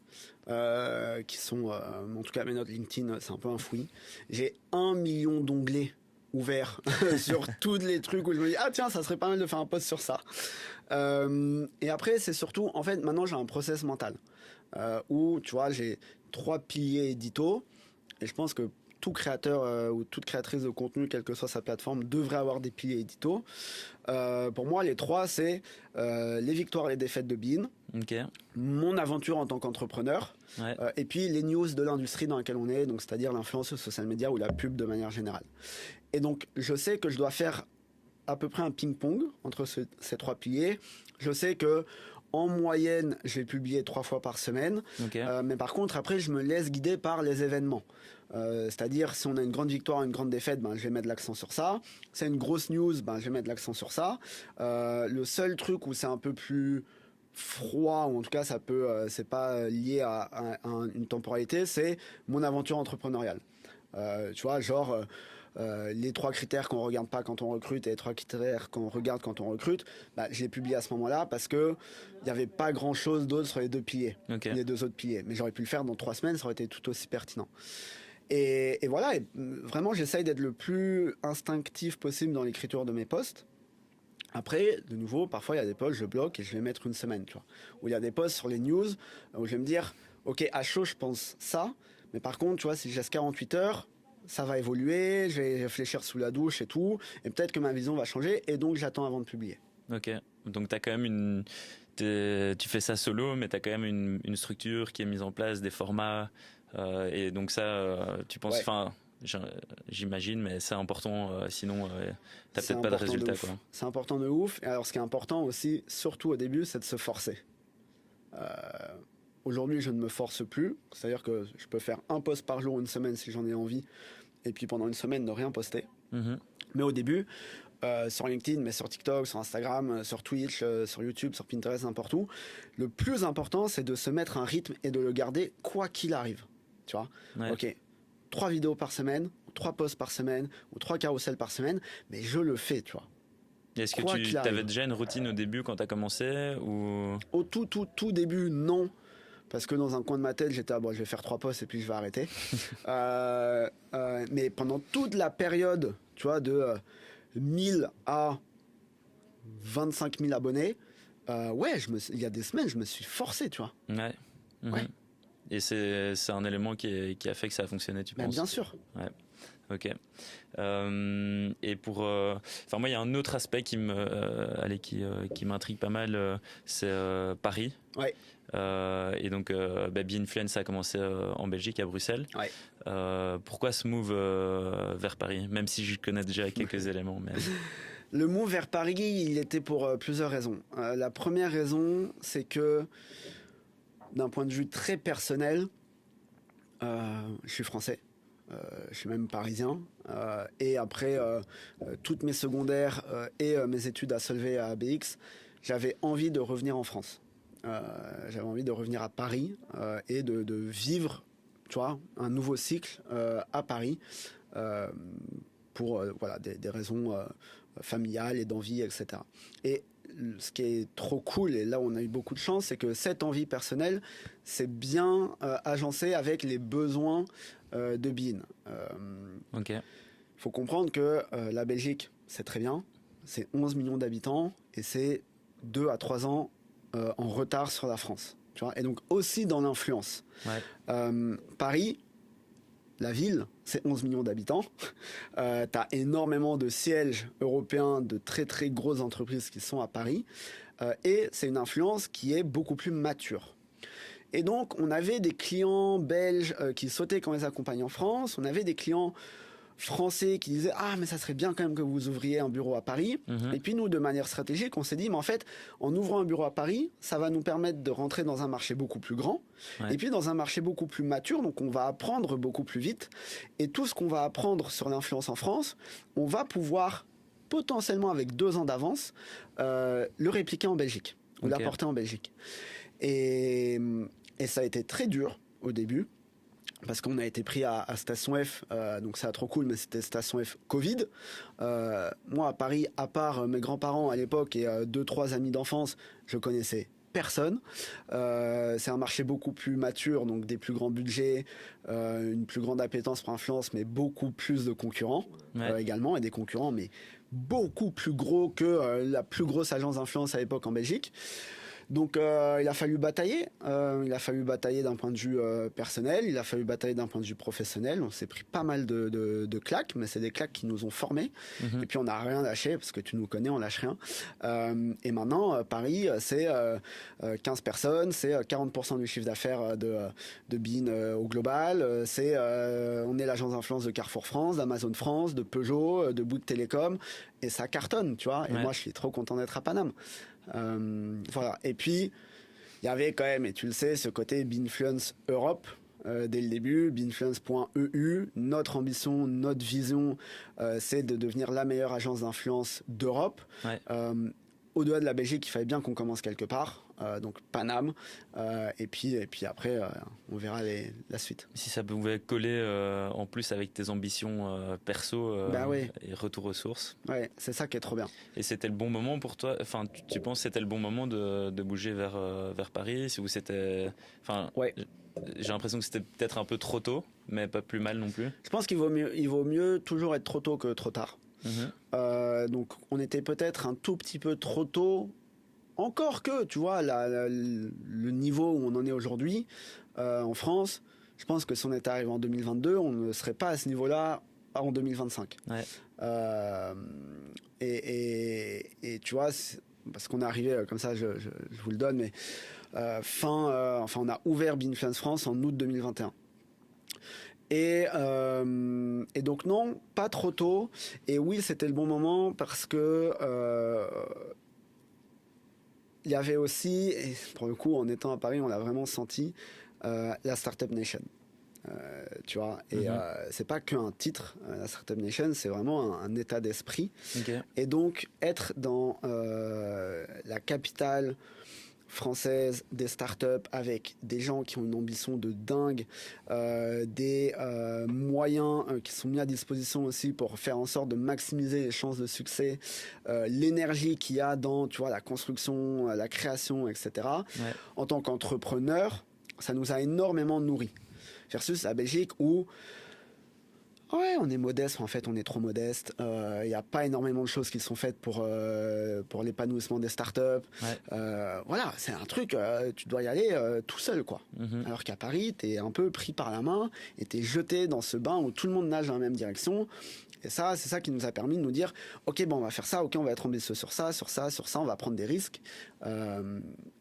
qui sont, en tout cas mes notes LinkedIn, c'est un peu un fouillis. J'ai 1 million d'onglets ouverts sur tous les trucs où je me dis, ah tiens, ça serait pas mal de faire un post sur ça. Et après, c'est surtout, en fait, maintenant j'ai un process mental où, tu vois, j'ai 3 piliers édito, et je pense que tout créateur ou toute créatrice de contenu, quelle que soit sa plateforme, devrait avoir des piliers édito. Pour moi, les 3, c'est les victoires et les défaites de Bean, mon aventure en tant qu'entrepreneur, et puis les news de l'industrie dans laquelle on est, donc c'est-à-dire l'influence sur social media ou la pub de manière générale. Et donc, je sais que je dois faire à peu près un ping-pong entre ces 3 piliers. Je sais que en moyenne, je vais publier 3 fois par semaine. Mais par contre, après, je me laisse guider par les événements. C'est-à-dire, si on a une grande victoire, une grande défaite, ben, je vais mettre l'accent sur ça. Si c'est une grosse news, ben, je vais mettre l'accent sur ça. Le seul truc où c'est un peu plus froid, ou en tout cas, ça peut, c'est pas lié à une temporalité, c'est mon aventure entrepreneuriale. Tu vois, genre... les 3 critères qu'on regarde pas quand on recrute et les 3 critères qu'on regarde quand on recrute, bah, je l'ai publié à ce moment-là parce que il n'y avait pas grand-chose d'autre sur les 2 piliers, les 2 autres piliers. Mais j'aurais pu le faire dans 3 semaines, ça aurait été tout aussi pertinent. Et voilà, et vraiment j'essaye d'être le plus instinctif possible dans l'écriture de mes posts. Après, de nouveau, parfois il y a des posts, je bloque et je vais mettre une semaine, tu vois. Ou il y a des posts sur les news où je vais me dire, ok, à chaud je pense ça, mais par contre, tu vois, si je laisse 48 heures, ça va évoluer, je vais réfléchir sous la douche et tout, et peut-être que ma vision va changer, et donc j'attends avant de publier. Ok, donc t'as quand même tu fais ça solo, mais t'as quand même une structure qui est mise en place, des formats, et donc ça, tu penses, enfin, j'imagine, mais c'est important, sinon t'as peut-être pas de résultat, quoi. C'est important de ouf, et alors ce qui est important aussi, surtout au début, c'est de se forcer. Aujourd'hui, je ne me force plus, c'est-à-dire que je peux faire un post par jour, une semaine si j'en ai envie, et puis pendant une semaine ne rien poster. Mais au début, sur LinkedIn, mais sur TikTok, sur Instagram, sur Twitch, sur YouTube, sur Pinterest, n'importe où, le plus important, c'est de se mettre un rythme et de le garder quoi qu'il arrive. Tu vois, ok, 3 vidéos par semaine, 3 posts par semaine, ou 3 carousels par semaine, mais je le fais, tu vois. Est-ce que tu avais déjà une routine au début quand tu as commencé ou... Au tout début, non. Parce que dans un coin de ma tête, j'étais, bon, je vais faire 3 posts et puis je vais arrêter. Mais pendant toute la période, tu vois, de 1000 à 25 000 abonnés, il y a des semaines, je me suis forcé, tu vois. Ouais. Et c'est un élément qui a fait que ça a fonctionné, tu penses? Bien sûr. Ouais. Ok. Et pour, enfin moi il y a un autre aspect qui m'intrigue pas mal, c'est Paris. Ouais. Et donc Be-Influence a commencé en Belgique, à Bruxelles. Ouais. Pourquoi ce move vers Paris, même si je connais déjà quelques éléments, mais... Le move vers Paris, il était pour plusieurs raisons. La première raison, c'est que d'un point de vue très personnel, je suis français. Je suis même parisien. Et après toutes mes secondaires et mes études à Solvay à ABX, j'avais envie de revenir en France. J'avais envie de revenir à Paris et de vivre, tu vois, un nouveau cycle à Paris pour voilà, des raisons familiales et d'envie, etc. Et ce qui est trop cool, et là où on a eu beaucoup de chance, c'est que cette envie personnelle s'est bien agencée avec les besoins de Bein. Ok. Faut comprendre que la Belgique, c'est très bien, c'est 11 millions d'habitants et c'est 2 à 3 ans en retard sur la France. Tu vois, et donc aussi dans l'influence. Ouais. Paris, la ville, c'est 11 millions d'habitants. Tu as énormément de sièges européens de très très grosses entreprises qui sont à Paris. Et c'est une influence qui est beaucoup plus mature. Et donc, on avait des clients belges qui sautaient quand ils accompagnent en France. On avait des clients français qui disaient « Ah, mais ça serait bien quand même que vous ouvriez un bureau à Paris. Et puis nous, de manière stratégique, on s'est dit « Mais en fait, en ouvrant un bureau à Paris, ça va nous permettre de rentrer dans un marché beaucoup plus grand. Et puis dans un marché beaucoup plus mature, donc on va apprendre beaucoup plus vite. Et tout ce qu'on va apprendre sur l'influence en France, on va pouvoir potentiellement, avec 2 ans d'avance, le répliquer en Belgique. Ou l'apporter en Belgique. » Et ça a été très dur au début. Parce qu'on a été pris à Station F, donc c'est trop cool, mais c'était Station F Covid. Moi, à Paris, à part mes grands-parents à l'époque et 2-3 amis d'enfance, je connaissais personne. C'est un marché beaucoup plus mature, donc des plus grands budgets, une plus grande appétence pour l'influence, mais beaucoup plus de concurrents également, et des concurrents, mais beaucoup plus gros que la plus grosse agence d'influence à l'époque en Belgique. Donc il a fallu batailler. Il a fallu batailler d'un point de vue personnel, il a fallu batailler d'un point de vue professionnel. On s'est pris pas mal de claques, mais c'est des claques qui nous ont formés. Et puis on n'a rien lâché, parce que tu nous connais, on lâche rien. Et maintenant, Paris, c'est 15 personnes, c'est 40% du chiffre d'affaires de Bein au global. On est l'agence d'influence de Carrefour France, d'Amazon France, de Peugeot, de Bouygues Télécom. Et ça cartonne, tu vois. Et moi, je suis trop content d'être à Paname. Voilà. Et puis il y avait quand même, et tu le sais, ce côté Beanfluence Europe dès le début, Beanfluence.eu. Notre ambition, notre vision, c'est de devenir la meilleure agence d'influence d'Europe. Au-delà de la Belgique, il fallait bien qu'on commence quelque part. Donc Paname, et puis après on verra la suite. Si ça pouvait coller en plus avec tes ambitions perso et retour aux sources. Ouais, c'est ça qui est trop bien. Et c'était le bon moment pour toi, enfin tu penses que c'était le bon moment de bouger vers Paris, ou c'était, enfin j'ai l'impression que c'était peut-être un peu trop tôt, mais pas plus mal non plus. Je pense qu'il vaut mieux toujours être trop tôt que trop tard. Donc on était peut-être un tout petit peu trop tôt. Encore que, tu vois, le niveau où on en est aujourd'hui en France, je pense que si on était arrivé en 2022, on ne serait pas à ce niveau-là en 2025. Et tu vois, parce qu'on est arrivé comme ça, je vous le donne, mais on a ouvert Beanfluence France en août 2021. Et donc non, pas trop tôt. Et oui, c'était le bon moment parce que il y avait aussi, et pour le coup, en étant à Paris, on l'a vraiment senti, la Startup Nation. Tu vois, et c'est pas qu'un titre, la Startup Nation, c'est vraiment un état d'esprit. Et donc, être dans la capitale française des startups avec des gens qui ont une ambition de dingue, des moyens qui sont mis à disposition aussi pour faire en sorte de maximiser les chances de succès, l'énergie qu'il y a dans, tu vois, la construction, la création, etc. En tant qu'entrepreneur, ça nous a énormément nourris. Versus la Belgique où on est modeste, en fait on est trop modeste, il n'y a pas énormément de choses qui sont faites pour l'épanouissement des startups. Voilà, c'est un truc, tu dois y aller tout seul, quoi. Alors qu'à Paris, tu es un peu pris par la main et tu es jeté dans ce bain où tout le monde nage dans la même direction. Et ça, c'est ça qui nous a permis de nous dire ok, bon, on va faire ça, ok, on va être ambitieux sur ça, on va prendre des risques,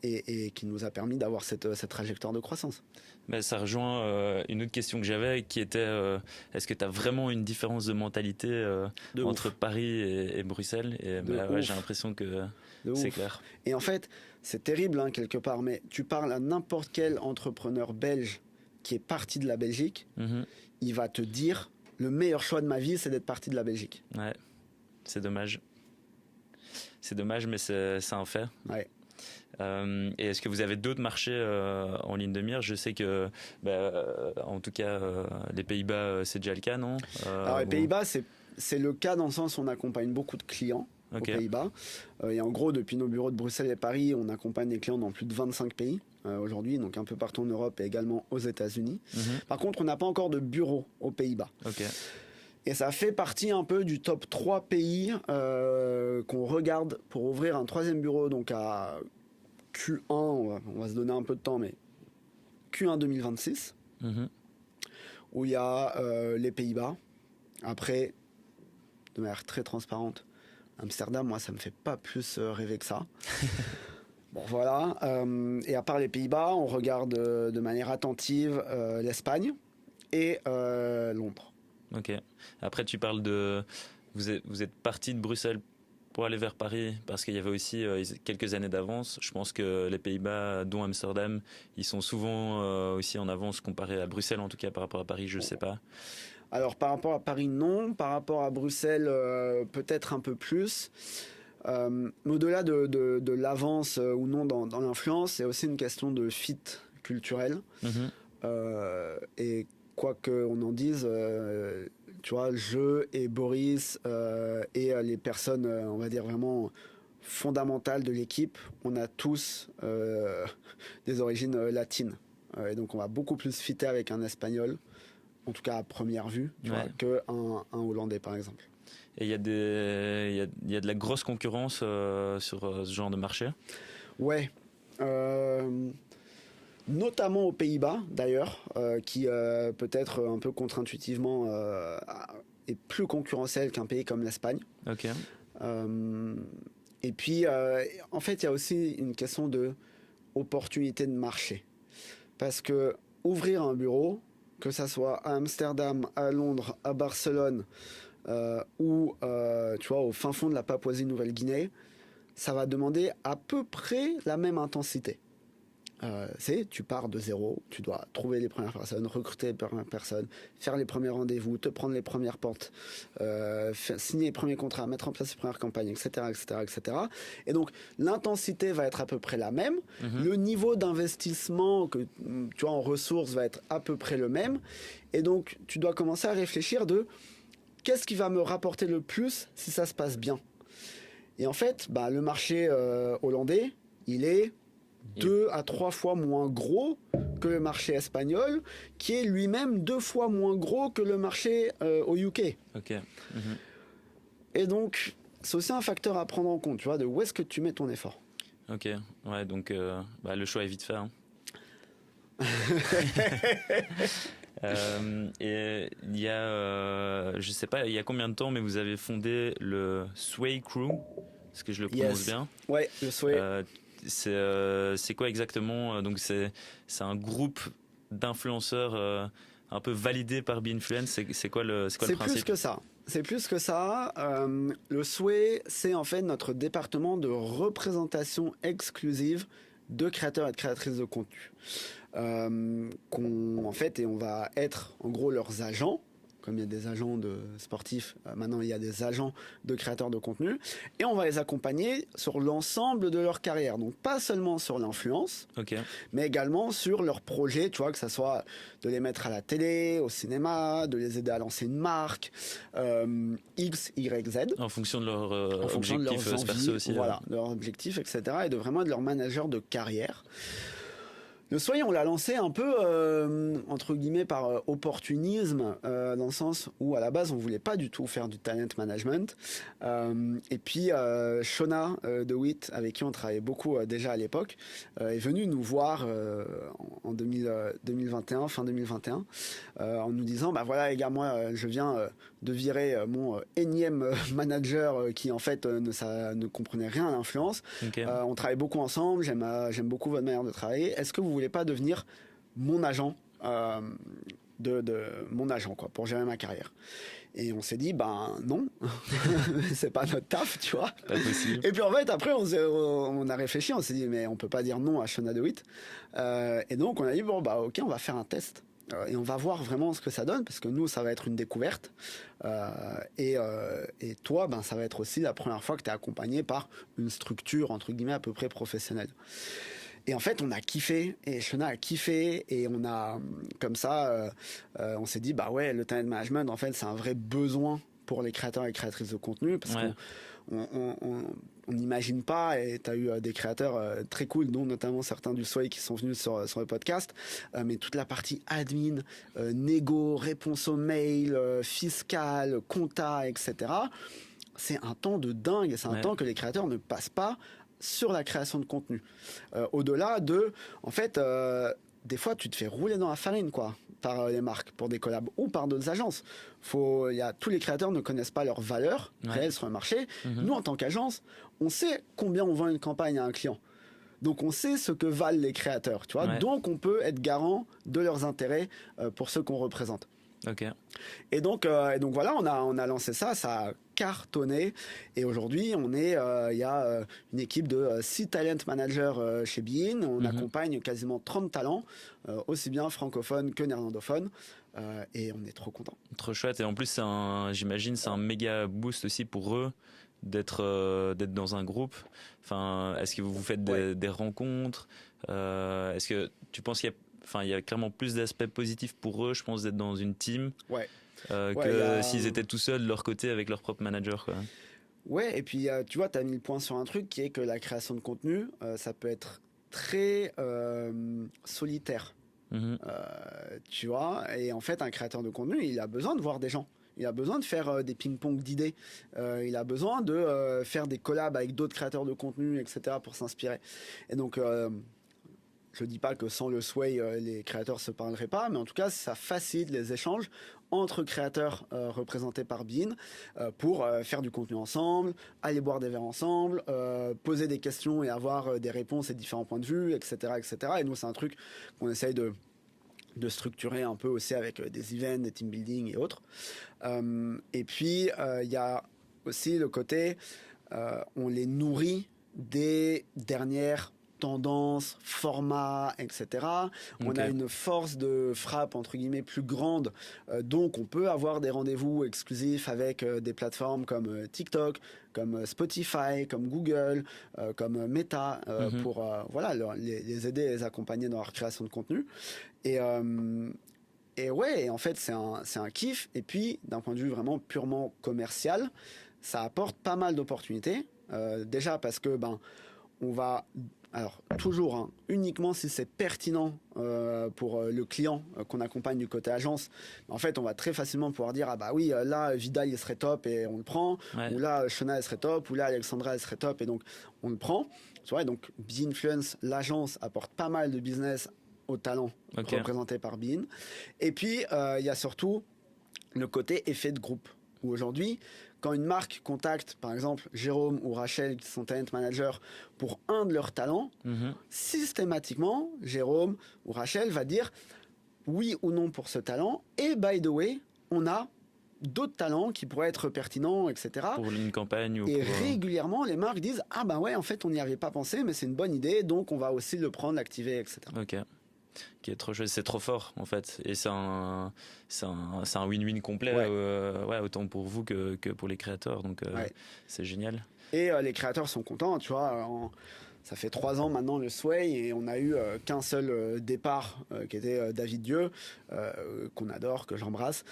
et qui nous a permis d'avoir cette trajectoire de croissance. Mais ça rejoint une autre question que j'avais, qui était est-ce que tu as vraiment une différence de mentalité entre Paris et Bruxelles. Et j'ai l'impression que c'est clair. Et en fait, c'est terrible hein, quelque part, mais tu parles à n'importe quel entrepreneur belge qui est parti de la Belgique, il va te dire le meilleur choix de ma vie, c'est d'être parti de la Belgique. Ouais, c'est dommage. C'est dommage, mais c'est un fait. Ouais. Et est-ce que vous avez d'autres marchés en ligne de mire? Je sais que, en tout cas, les Pays-Bas, c'est déjà le cas, non? Alors, les Pays-Bas, c'est le cas dans le sens où on accompagne beaucoup de clients aux Pays-Bas. Et en gros, depuis nos bureaux de Bruxelles et Paris, on accompagne les clients dans plus de 25 pays aujourd'hui, donc un peu partout en Europe et également aux États-Unis. Par contre, on n'a pas encore de bureau aux Pays-Bas. Et ça fait partie un peu du top 3 pays qu'on regarde pour ouvrir un troisième bureau, donc à Q1, on va se donner un peu de temps, mais Q1 2026, où il y a les Pays-Bas. Après, de manière très transparente, Amsterdam, moi, ça me fait pas plus rêver que ça. Bon, voilà. Et à part les Pays-Bas, on regarde de manière attentive l'Espagne et Londres. Ok. Après, tu parles de... Vous êtes parti de Bruxelles pour aller vers Paris, parce qu'il y avait aussi quelques années d'avance. Je pense que les Pays-Bas, dont Amsterdam, ils sont souvent aussi en avance comparé à Bruxelles, en tout cas par rapport à Paris, je ne sais pas. Alors par rapport à Paris, non. Par rapport à Bruxelles, peut-être un peu plus. Mais au-delà de l'avance ou non dans l'influence, c'est aussi une question de fit culturel. Et quoi qu'on en dise, tu vois, je et Boris et les personnes, on va dire vraiment fondamentales de l'équipe, on a tous des origines latines. Et donc on va beaucoup plus fitter avec un Espagnol, en tout cas à première vue, tu vois, qu'un Hollandais par exemple. Et il y a de la grosse concurrence sur ce genre de marché? Ouais. Notamment aux Pays-Bas d'ailleurs, qui peut-être un peu contre-intuitivement est plus concurrentiel qu'un pays comme l'Espagne. Et puis en fait il y a aussi une question de opportunité de marché, parce que ouvrir un bureau, que ça soit à Amsterdam, à Londres, à Barcelone ou tu vois au fin fond de la Papouasie-Nouvelle-Guinée, ça va demander à peu près la même intensité. Tu pars de zéro, tu dois trouver les premières personnes, recruter les premières personnes, faire les premiers rendez-vous, te prendre les premières portes, signer les premiers contrats, mettre en place les premières campagnes, etc., etc., etc. Et donc l'intensité va être à peu près la même, le niveau d'investissement que tu vois en ressources va être à peu près le même, et donc tu dois commencer à réfléchir de qu'est-ce qui va me rapporter le plus si ça se passe bien. Et en fait, le marché hollandais, il est 2 à 3 fois moins gros que le marché espagnol, qui est lui-même 2 fois moins gros que le marché au UK. Et donc, c'est aussi un facteur à prendre en compte, tu vois, de où est-ce que tu mets ton effort. Ok, ouais, donc le choix est vite fait. Hein. Et il y a, je sais pas, il y a combien de temps, mais vous avez fondé le Sway Crew, est-ce que je le prononce bien? Ouais, le Sway. C'est quoi exactement? Donc c'est un groupe d'influenceurs un peu validés par Binfluence. C'est quoi le principe? C'est plus que ça. Le Sway, c'est en fait notre département de représentation exclusive de créateurs et de créatrices de contenu. En fait, et on va être en gros leurs agents. Comme il y a des agents de sportifs, maintenant il y a des agents de créateurs de contenu, et on va les accompagner sur l'ensemble de leur carrière, donc pas seulement sur l'influence, mais également sur leurs projets, tu vois, que ça soit de les mettre à la télé, au cinéma, de les aider à lancer une marque, X, Y, Z. En fonction de leur objectif perso aussi. Voilà, de leur objectif, etc. Et de vraiment de leur manager de carrière. Le Sway, on l'a lancé un peu, entre guillemets, par opportunisme, dans le sens où, à la base, on voulait pas du tout faire du talent management. Et puis, Shona de Witt, avec qui on travaillait beaucoup déjà à l'époque, est venue nous voir en 2021, fin 2021, en nous disant, voilà, les gars, moi, je viens de virer mon énième manager qui, en fait, ne comprenait rien à l'influence. On travaille beaucoup ensemble, j'aime beaucoup votre manière de travailler. Est-ce que vous voulez pas devenir mon agent de mon agent, quoi, pour gérer ma carrière. Et on s'est dit, ben non, c'est pas notre taf, tu vois. Pas possible. Et puis en fait, après, on a réfléchi, on s'est dit, mais on peut pas dire non à Shona DeWitt. Et donc, on a dit, bon, bah ok, on va faire un test. Et on va voir vraiment ce que ça donne, parce que nous, ça va être une découverte. Et toi, ben, ça va être aussi la première fois que tu es accompagné par une structure, entre guillemets, à peu près professionnelle. Et en fait, on a kiffé, et Shona a kiffé, et on a, comme ça, on s'est dit, bah ouais, le talent management, en fait, c'est un vrai besoin pour les créateurs et créatrices de contenu, parce qu'on n'imagine pas, et tu as eu des créateurs très cool, dont notamment certains du Sway qui sont venus sur le podcast, mais toute la partie admin, négo, réponse aux mails, fiscal, compta, etc., c'est un temps de dingue, et c'est un temps que les créateurs ne passent pas sur la création de contenu. Au-delà de, en fait, des fois, tu te fais rouler dans la farine, quoi, par les marques, pour des collabs ou par d'autres agences. Tous les créateurs ne connaissent pas leur valeur réelle sur le marché. Nous, en tant qu'agence, on sait combien on vend une campagne à un client. Donc, on sait ce que valent les créateurs, tu vois. Donc, on peut être garant de leurs intérêts pour ceux qu'on représente. Ok. Et donc voilà, on a lancé ça, ça a cartonné. Et aujourd'hui, il y a une équipe de 6 talent managers chez Bein. On accompagne quasiment 30 talents, aussi bien francophones que néerlandophones. Et on est trop contents. Trop chouette. Et en plus, j'imagine, c'est un méga boost aussi pour eux d'être dans un groupe. Enfin, est-ce que vous faites des rencontres? Est-ce que tu penses il y a clairement plus d'aspects positifs pour eux, je pense, d'être dans une team que s'ils étaient tout seuls de leur côté avec leur propre manager, quoi. Ouais, et puis tu vois, tu as mis le point sur un truc qui est que la création de contenu, ça peut être très solitaire. Tu vois, et en fait, un créateur de contenu, il a besoin de voir des gens. Il a besoin de faire des ping-pong d'idées. Il a besoin de faire des collabs avec d'autres créateurs de contenu, etc., pour s'inspirer. Et donc, je dis pas que sans le Sway, les créateurs se parleraient pas, mais en tout cas, ça facilite les échanges entre créateurs représentés par Bein pour faire du contenu ensemble, aller boire des verres ensemble, poser des questions et avoir des réponses et différents points de vue, etc., etc. Et nous, c'est un truc qu'on essaye de structurer un peu aussi avec des events, des team building et autres. Et puis, il y a aussi le côté, on les nourrit des dernières tendances, formats, etc. On a une force de frappe, entre guillemets, plus grande. Donc, on peut avoir des rendez-vous exclusifs avec des plateformes comme TikTok, comme Spotify, comme Google, comme Meta, pour les aider et les accompagner dans leur création de contenu. Et ouais, en fait, c'est un kiff. Et puis, d'un point de vue vraiment purement commercial, ça apporte pas mal d'opportunités. Déjà parce que, on va... Alors, toujours, uniquement si c'est pertinent pour le client qu'on accompagne du côté agence, en fait, on va très facilement pouvoir dire, ah bah oui, là, Vidal, il serait top et on le prend, ou là, Shona, elle serait top, ou là, Alexandra, elle serait top, et donc, on le prend. Tu vois, donc, Bein-Fluence, l'agence, apporte pas mal de business aux talents représentés par Bein. Et puis, il y a surtout le côté effet de groupe, où aujourd'hui, quand une marque contacte, par exemple, Jérôme ou Rachel, qui sont talent managers, pour un de leurs talents, systématiquement, Jérôme ou Rachel va dire oui ou non pour ce talent. Et by the way, on a d'autres talents qui pourraient être pertinents, etc. Pour une campagne. Et régulièrement, les marques disent ah ben ouais, en fait, on n'y avait pas pensé, mais c'est une bonne idée, donc on va aussi le prendre, l'activer, etc. Ok. Qui est trop chouette, c'est trop fort en fait, et c'est un win-win complet, autant pour vous que pour les créateurs, donc c'est génial. Et les créateurs sont contents, tu vois. Ça fait 3 ans maintenant le Sway, et on a eu qu'un seul départ qui était David Dieu, qu'on adore, que j'embrasse,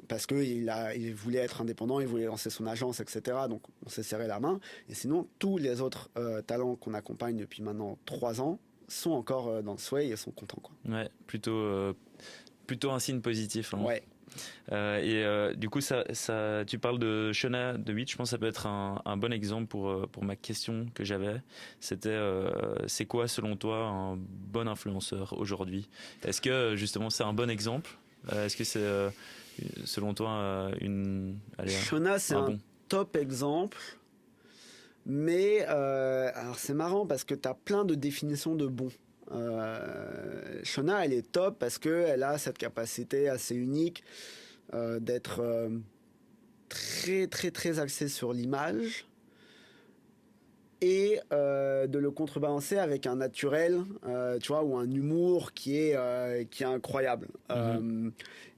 parce que il voulait être indépendant, il voulait lancer son agence, etc. Donc on s'est serré la main. Et sinon, tous les autres talents qu'on accompagne depuis maintenant 3 ans sont encore dans le Sway et sont contents, quoi. Ouais, plutôt un signe positif, hein. Ouais. Du coup, tu parles de Shona DeWitt, je pense que ça peut être un bon exemple pour ma question que j'avais. C'était, c'est quoi selon toi un bon influenceur aujourd'hui? Est-ce que justement c'est un bon exemple? Est-ce que c'est selon toi Shona, c'est un top exemple. Mais alors c'est marrant parce que tu as plein de définitions de bon. Shona, elle est top parce qu'elle a cette capacité assez unique d'être très très très axée sur l'image et de le contrebalancer avec un naturel, tu vois, ou un humour qui est incroyable.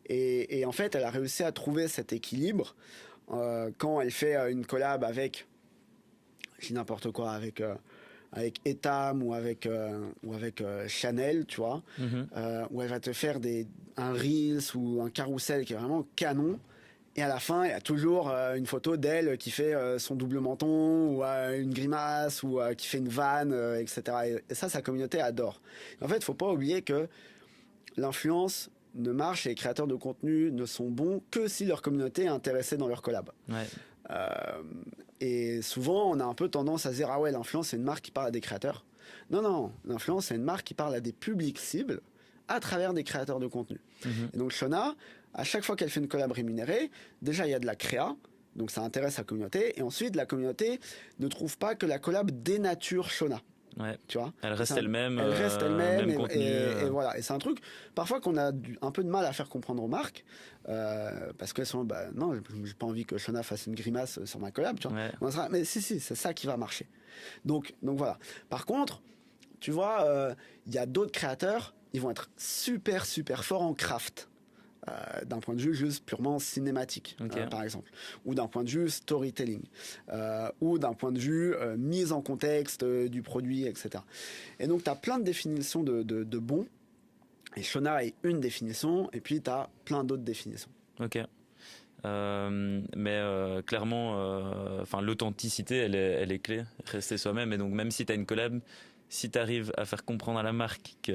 Et en fait, elle a réussi à trouver cet équilibre quand elle fait une collab avec, je dis n'importe quoi, avec Etam ou avec Chanel, tu vois, où elle va te faire un Reels ou un carrousel qui est vraiment canon. Et à la fin, il y a toujours une photo d'elle qui fait son double menton ou une grimace ou qui fait une vanne, etc. Et ça, sa communauté adore. En fait, il ne faut pas oublier que l'influence ne marche et les créateurs de contenu ne sont bons que si leur communauté est intéressée dans leur collab. Ouais. Et souvent, on a un peu tendance à se dire « Ah ouais, l'influence, c'est une marque qui parle à des créateurs. » Non, l'influence, c'est une marque qui parle à des publics cibles à travers des créateurs de contenu. Et donc, Shona, à chaque fois qu'elle fait une collab rémunérée, déjà, il y a de la créa, donc ça intéresse sa communauté. Et ensuite, la communauté ne trouve pas que la collab dénature Shona. Ouais. Tu vois, elle reste elle-même. Elle reste elle-même même contenu, et voilà. Et c'est un truc parfois qu'on a un peu de mal à faire comprendre aux marques parce qu'elles sont non, j'ai pas envie que Shona fasse une grimace sur ma collab, tu vois. Ouais. Mais si, c'est ça qui va marcher. Donc voilà. Par contre, tu vois, il y a d'autres créateurs, ils vont être super forts en craft. D'un point de vue juste purement cinématique, par exemple, ou d'un point de vue storytelling, ou d'un point de vue mise en contexte du produit, etc. Et donc, tu as plein de définitions de bons, et Shona est une définition, et puis tu as plein d'autres définitions. Ok. Mais clairement, l'authenticité, elle est clé, rester soi-même, et donc même si tu as une collab, si tu arrives à faire comprendre à la marque que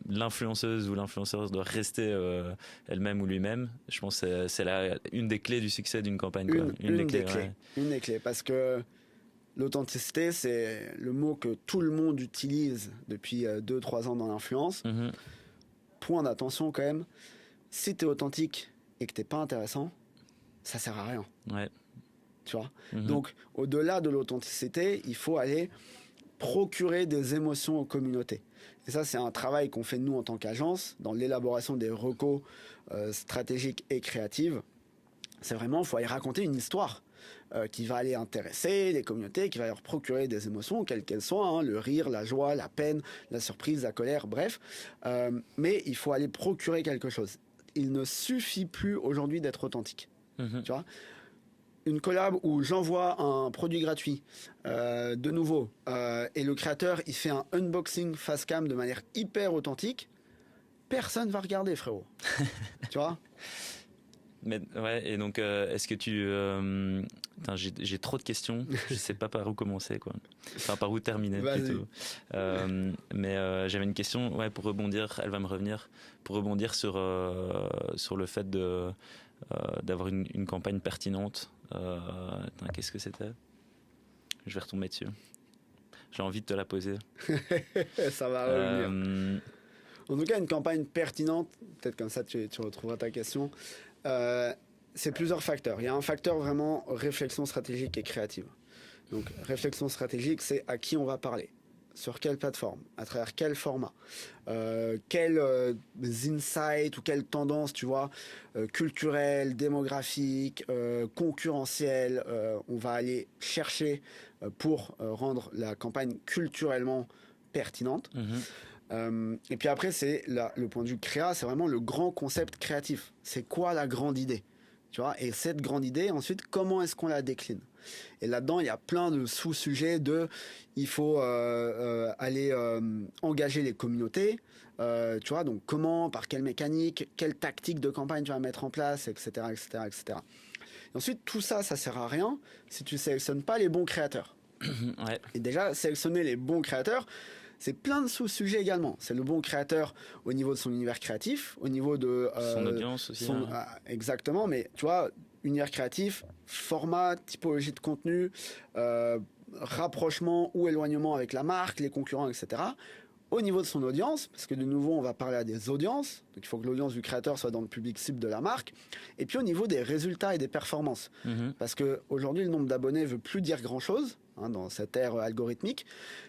l'influenceuse ou l'influenceur doit rester elle-même ou lui-même, je pense que c'est une des clés du succès d'une campagne. Une des clés, parce que l'authenticité, c'est le mot que tout le monde utilise depuis 2-3 ans dans l'influence. Point d'attention quand même, si tu es authentique et que tu n'es pas intéressant, ça sert à rien. Ouais. Tu vois. Donc, au-delà de l'authenticité, il faut aller procurer des émotions aux communautés. Et ça, c'est un travail qu'on fait nous en tant qu'agence, dans l'élaboration des recos stratégiques et créatives. C'est vraiment, il faut aller raconter une histoire qui va aller intéresser les communautés, qui va leur procurer des émotions, quelles qu'elles soient, le rire, la joie, la peine, la surprise, la colère, bref. Mais il faut aller procurer quelque chose. Il ne suffit plus aujourd'hui d'être authentique. Tu vois, une collab où j'envoie un produit gratuit de nouveau et le créateur il fait un unboxing face cam de manière hyper authentique, personne va regarder, frérot. Tu vois. Mais ouais, et donc est-ce que j'ai trop de questions, je sais pas par où commencer quoi. Enfin par où terminer plutôt. Mais j'avais une question pour rebondir, elle va me revenir pour rebondir sur le fait d'avoir une campagne pertinente. Qu'est-ce que c'était ? Je vais retomber dessus. J'ai envie de te la poser. Ça va revenir. En tout cas, une campagne pertinente, peut-être comme ça tu retrouveras ta question. C'est plusieurs facteurs. Il y a un facteur vraiment réflexion stratégique et créative. Donc réflexion stratégique, c'est à qui on va parler, sur quelle plateforme, à travers quel format, quels insights ou quelles tendances, tu vois, culturelles, démographiques, concurrentielles, on va aller chercher pour rendre la campagne culturellement pertinente. Et puis après, c'est le point de vue créa, c'est vraiment le grand concept créatif. C'est quoi la grande idée, tu vois? Et cette grande idée, ensuite, comment est-ce qu'on la décline? Et là-dedans, il y a plein de sous-sujets il faut aller engager les communautés, tu vois, donc comment, par quelle mécanique, quelle tactique de campagne tu vas mettre en place, etc., etc., etc. Et ensuite, tout ça, ça sert à rien si tu sélectionnes pas les bons créateurs. Ouais. Et déjà, sélectionner les bons créateurs, c'est plein de sous-sujets également. C'est le bon créateur au niveau de son univers créatif, au niveau de... son audience aussi. Exactement, mais tu vois, univers créatif, format, typologie de contenu, rapprochement ou éloignement avec la marque, les concurrents, etc. Au niveau de son audience, parce que de nouveau, on va parler à des audiences, donc il faut que l'audience du créateur soit dans le public cible de la marque. Et puis au niveau des résultats et des performances, parce qu'aujourd'hui, le nombre d'abonnés ne veut plus dire grand-chose. dans cette ère algorithmique.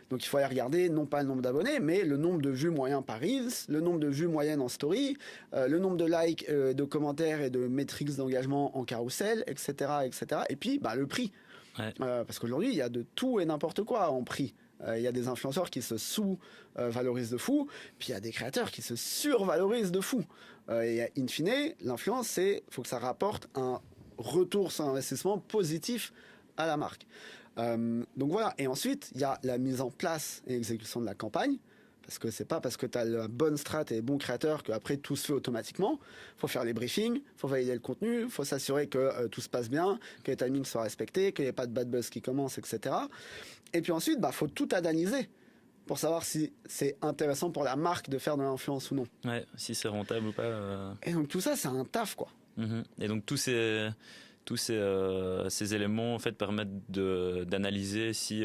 Donc il faut aller regarder non pas le nombre d'abonnés, mais le nombre de vues moyens par Reels, le nombre de vues moyennes en story, le nombre de likes, de commentaires et de métriques d'engagement en carrousel, etc., etc. Et puis le prix. Ouais. Parce qu'aujourd'hui, il y a de tout et n'importe quoi en prix. Il y a des influenceurs qui se sous-valorisent de fou, puis il y a des créateurs qui se survalorisent de fou. Et in fine, l'influence, faut que ça rapporte un retour sur investissement positif à la marque. Donc voilà. Et ensuite, il y a la mise en place et l'exécution de la campagne. Parce que c'est pas parce que tu as la bonne strat et les bons créateurs qu'après tout se fait automatiquement. Il faut faire les briefings, il faut valider le contenu, il faut s'assurer que tout se passe bien, que les timings soient respectés, qu'il n'y ait pas de bad buzz qui commence, etc. Et puis ensuite, faut tout analyser pour savoir si c'est intéressant pour la marque de faire de l'influence ou non. Ouais, si c'est rentable ou pas. Et donc tout ça, c'est un taf, quoi. Et donc tous ces éléments en fait permettent d'analyser si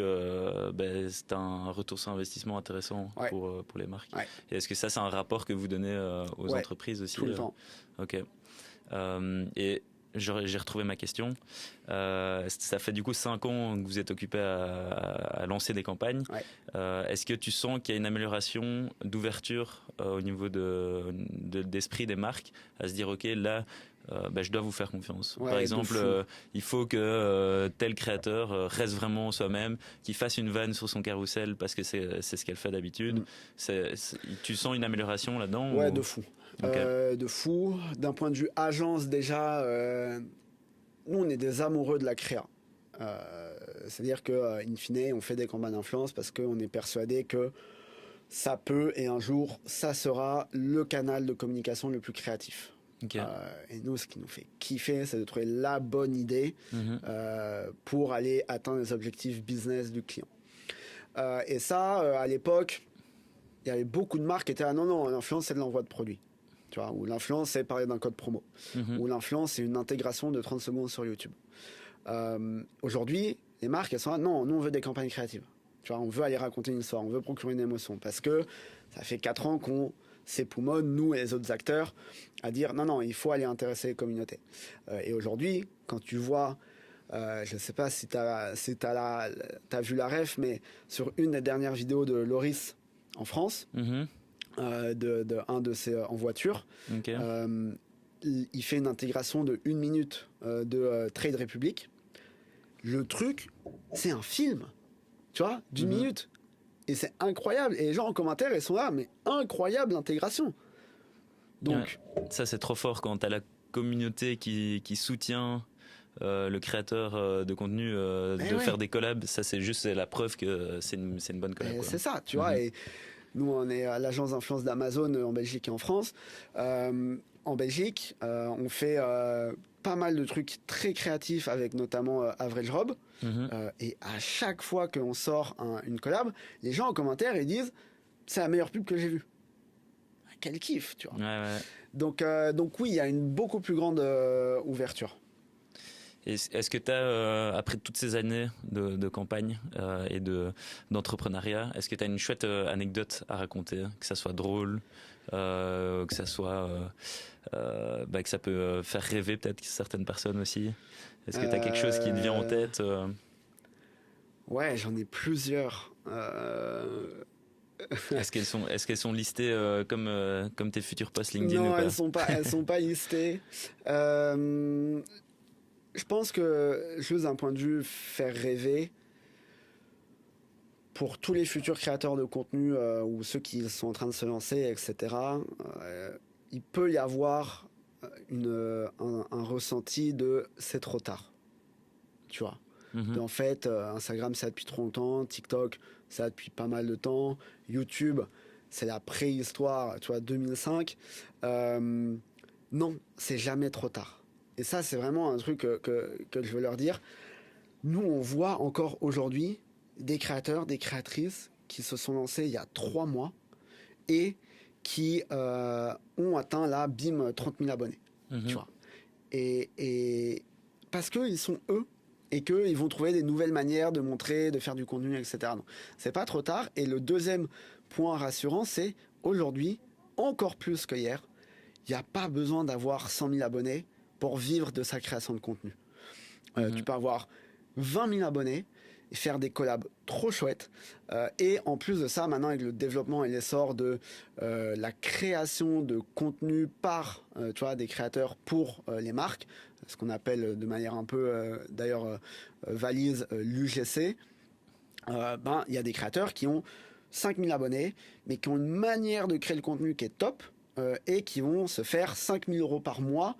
c'est un retour sur investissement intéressant pour les marques. Ouais. Et est-ce que ça c'est un rapport que vous donnez aux entreprises aussi? Tout le temps. Ok. Et j'ai retrouvé ma question. Ça fait du coup 5 ans que vous êtes occupé à lancer des campagnes. Ouais. Est-ce que tu sens qu'il y a une amélioration d'ouverture au niveau d'esprit des marques à se dire ok là je dois vous faire confiance. Ouais, par exemple, il faut que tel créateur reste vraiment soi-même, qu'il fasse une vanne sur son carrousel parce que c'est ce qu'elle fait d'habitude. Tu sens une amélioration là-dedans? Ouais, de fou. Okay. De fou. D'un point de vue agence, déjà, nous, on est des amoureux de la créa. C'est-à-dire que, in fine, on fait des campagnes d'influence parce qu'on est persuadé que ça peut, et un jour, ça sera le canal de communication le plus créatif. Okay. Et nous, ce qui nous fait kiffer, c'est de trouver la bonne idée pour aller atteindre les objectifs business du client. Et ça, à l'époque, il y avait beaucoup de marques qui étaient non, l'influence, c'est de l'envoi de produits. Tu vois, ou l'influence, c'est parler d'un code promo. Ou l'influence, c'est une intégration de 30 secondes sur YouTube. Aujourd'hui, les marques, elles sont non, nous, on veut des campagnes créatives. Tu vois, on veut aller raconter une histoire, on veut procurer une émotion. Parce que ça fait 4 ans qu'on s'époumonne, nous et les autres acteurs, à dire non, il faut aller intéresser les communautés. Et aujourd'hui, quand tu vois, je ne sais pas si t'as vu la ref, mais sur une des dernières vidéos de Loris en France, un de ses en voiture, okay. Il fait une intégration de 1 minute de Trade Republic. Le truc, c'est un film, tu vois, d'1 minute. Et c'est incroyable. Et les gens en commentaire, ils sont là, mais incroyable intégration. Donc, ça, c'est trop fort quand tu as la communauté qui soutient le créateur de contenu faire des collabs. Ça, c'est juste la preuve que c'est une bonne collab. C'est ça, tu vois. Et nous, on est à l'agence d'influence d'Amazon en Belgique et en France. En Belgique, on fait pas mal de trucs très créatifs avec notamment Average Rob. Et à chaque fois qu'on sort une collab, les gens en commentaire ils disent c'est la meilleure pub que j'ai vue. Quel kiff, tu vois. Ouais. Donc oui, il y a une beaucoup plus grande ouverture. Et est-ce que tu as, après toutes ces années de campagne et d'entrepreneuriat, est-ce que tu as une chouette anecdote à raconter, que ça soit drôle, que ça soit que ça peut faire rêver peut-être certaines personnes aussi? Est-ce que tu as quelque chose qui te vient en tête? Ouais, j'en ai plusieurs. Est-ce qu'elles sont listées comme tes futurs posts LinkedIn non, ou pas? elles sont pas listées. Je pense que juste d'un point de vue faire rêver, pour tous les futurs créateurs de contenu ou ceux qui sont en train de se lancer, etc., il peut y avoir un ressenti de c'est trop tard. Tu vois. En fait, Instagram, ça depuis trop longtemps. TikTok, ça depuis pas mal de temps. YouTube, c'est la préhistoire, tu vois, 2005. Non, c'est jamais trop tard. Et ça, c'est vraiment un truc que je veux leur dire. Nous, on voit encore aujourd'hui des créateurs, des créatrices qui se sont lancés il y a 3 mois et qui ont atteint là, bim, 30 000 abonnés. Tu vois. Et parce qu'ils sont eux et qu'ils vont trouver des nouvelles manières de montrer, de faire du contenu, etc. Non, c'est pas trop tard. Et le deuxième point rassurant, c'est aujourd'hui, encore plus que hier, il n'y a pas besoin d'avoir 100 000 abonnés pour vivre de sa création de contenu. Tu peux avoir 20 000 abonnés et faire des collabs trop chouettes. Et en plus de ça, maintenant avec le développement et l'essor de la création de contenu par tu vois, des créateurs pour les marques, ce qu'on appelle de manière un peu d'ailleurs valise l'UGC, ben, il y a des créateurs qui ont 5000 abonnés, mais qui ont une manière de créer le contenu qui est top et qui vont se faire 5000 € par mois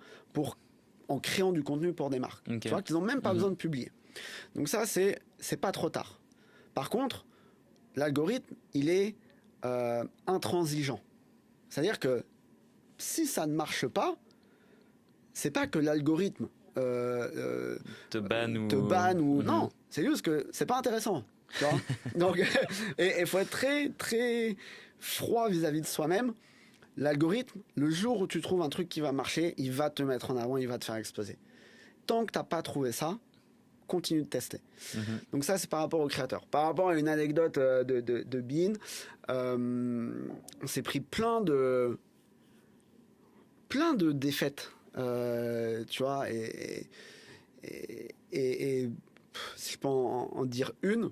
en créant du contenu pour des marques. Okay. Tu vois, qu'ils n'ont même pas besoin de publier. Donc ça, c'est pas trop tard. Par contre, l'algorithme, il est intransigeant. C'est-à-dire que si ça ne marche pas, c'est pas que l'algorithme te banne ou non, c'est juste que c'est pas intéressant. Tu vois. Donc, il faut être très très froid vis-à-vis de soi-même. L'algorithme, le jour où tu trouves un truc qui va marcher, il va te mettre en avant, il va te faire exploser. Tant que t'as pas trouvé ça, continue de tester. Donc ça, c'est par rapport aux créateurs. Par rapport à une anecdote de Bean, on s'est pris plein de défaites, tu vois, et si je peux en dire une,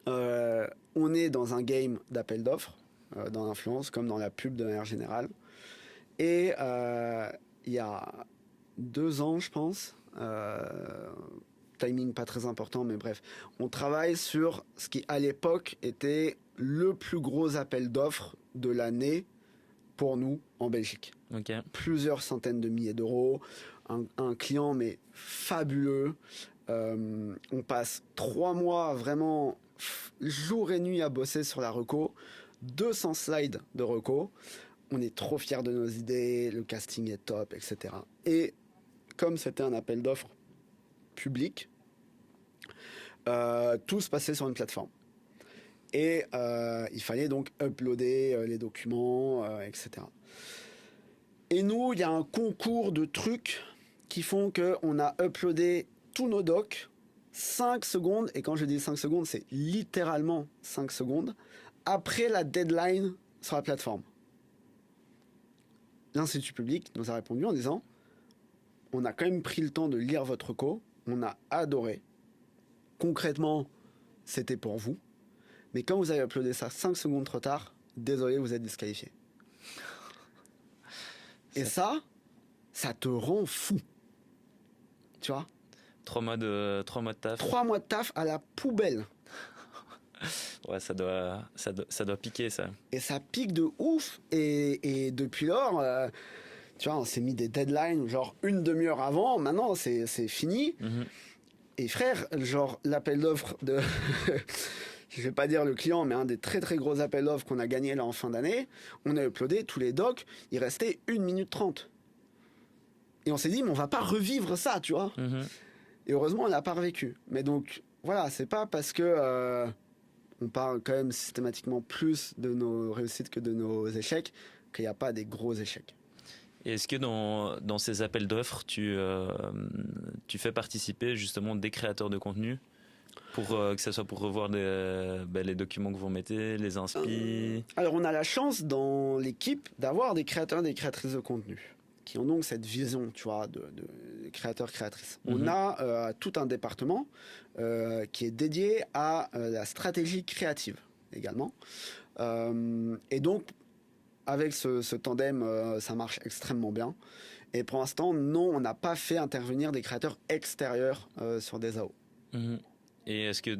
on est dans un game d'appel d'offres, dans l'influence comme dans la pub de manière générale. Et il y a 2 ans, je pense, timing pas très important, mais bref, on travaille sur ce qui à l'époque était le plus gros appel d'offres de l'année pour nous en Belgique. Okay. Plusieurs centaines de milliers d'euros, un client mais fabuleux. On passe 3 mois vraiment jour et nuit à bosser sur la reco, 200 slides de reco. On est trop fiers de nos idées, le casting est top, etc. Et comme c'était un appel d'offres public, tout se passait sur une plateforme. Et il fallait donc uploader les documents, etc. Et nous, il y a un concours de trucs qui font qu'on a uploadé tous nos docs 5 secondes, et quand je dis 5 secondes, c'est littéralement 5 secondes, après la deadline sur la plateforme. L'Institut public nous a répondu en disant « On a quand même pris le temps de lire votre reco, on a adoré. Concrètement, c'était pour vous. Mais quand vous avez uploadé ça 5 secondes trop tard, désolé, vous êtes disqualifié. » Et ça te rend fou. Tu vois ? 3 mois de taf. 3 mois de taf à la poubelle. Ouais, ça doit piquer, ça. Et ça pique de ouf. Et depuis lors, tu vois, on s'est mis des deadlines, genre 1 demi-heure avant. Maintenant, c'est fini. Et frère, genre, l'appel d'offres de... je vais pas dire le client, mais un des très très gros appels d'offres qu'on a gagné là en fin d'année, on a uploadé tous les docs, il restait 1 minute 30. Et on s'est dit, mais on va pas revivre ça, tu vois. Et heureusement, on l'a pas revécu. Mais donc, voilà, c'est pas parce que on parle quand même systématiquement plus de nos réussites que de nos échecs qu'il n'y a pas des gros échecs. Et est-ce que dans ces appels d'offres, tu fais participer justement des créateurs de contenu pour que ça soit pour revoir les documents que vous mettez, les inspi? Alors, on a la chance dans l'équipe d'avoir des créateurs et des créatrices de contenu qui ont donc cette vision, tu vois, de créateurs-créatrices. On a tout un département qui est dédié à la stratégie créative également. Et donc, avec ce tandem, ça marche extrêmement bien. Et pour l'instant, non, on n'a pas fait intervenir des créateurs extérieurs sur des AO. Et est-ce que,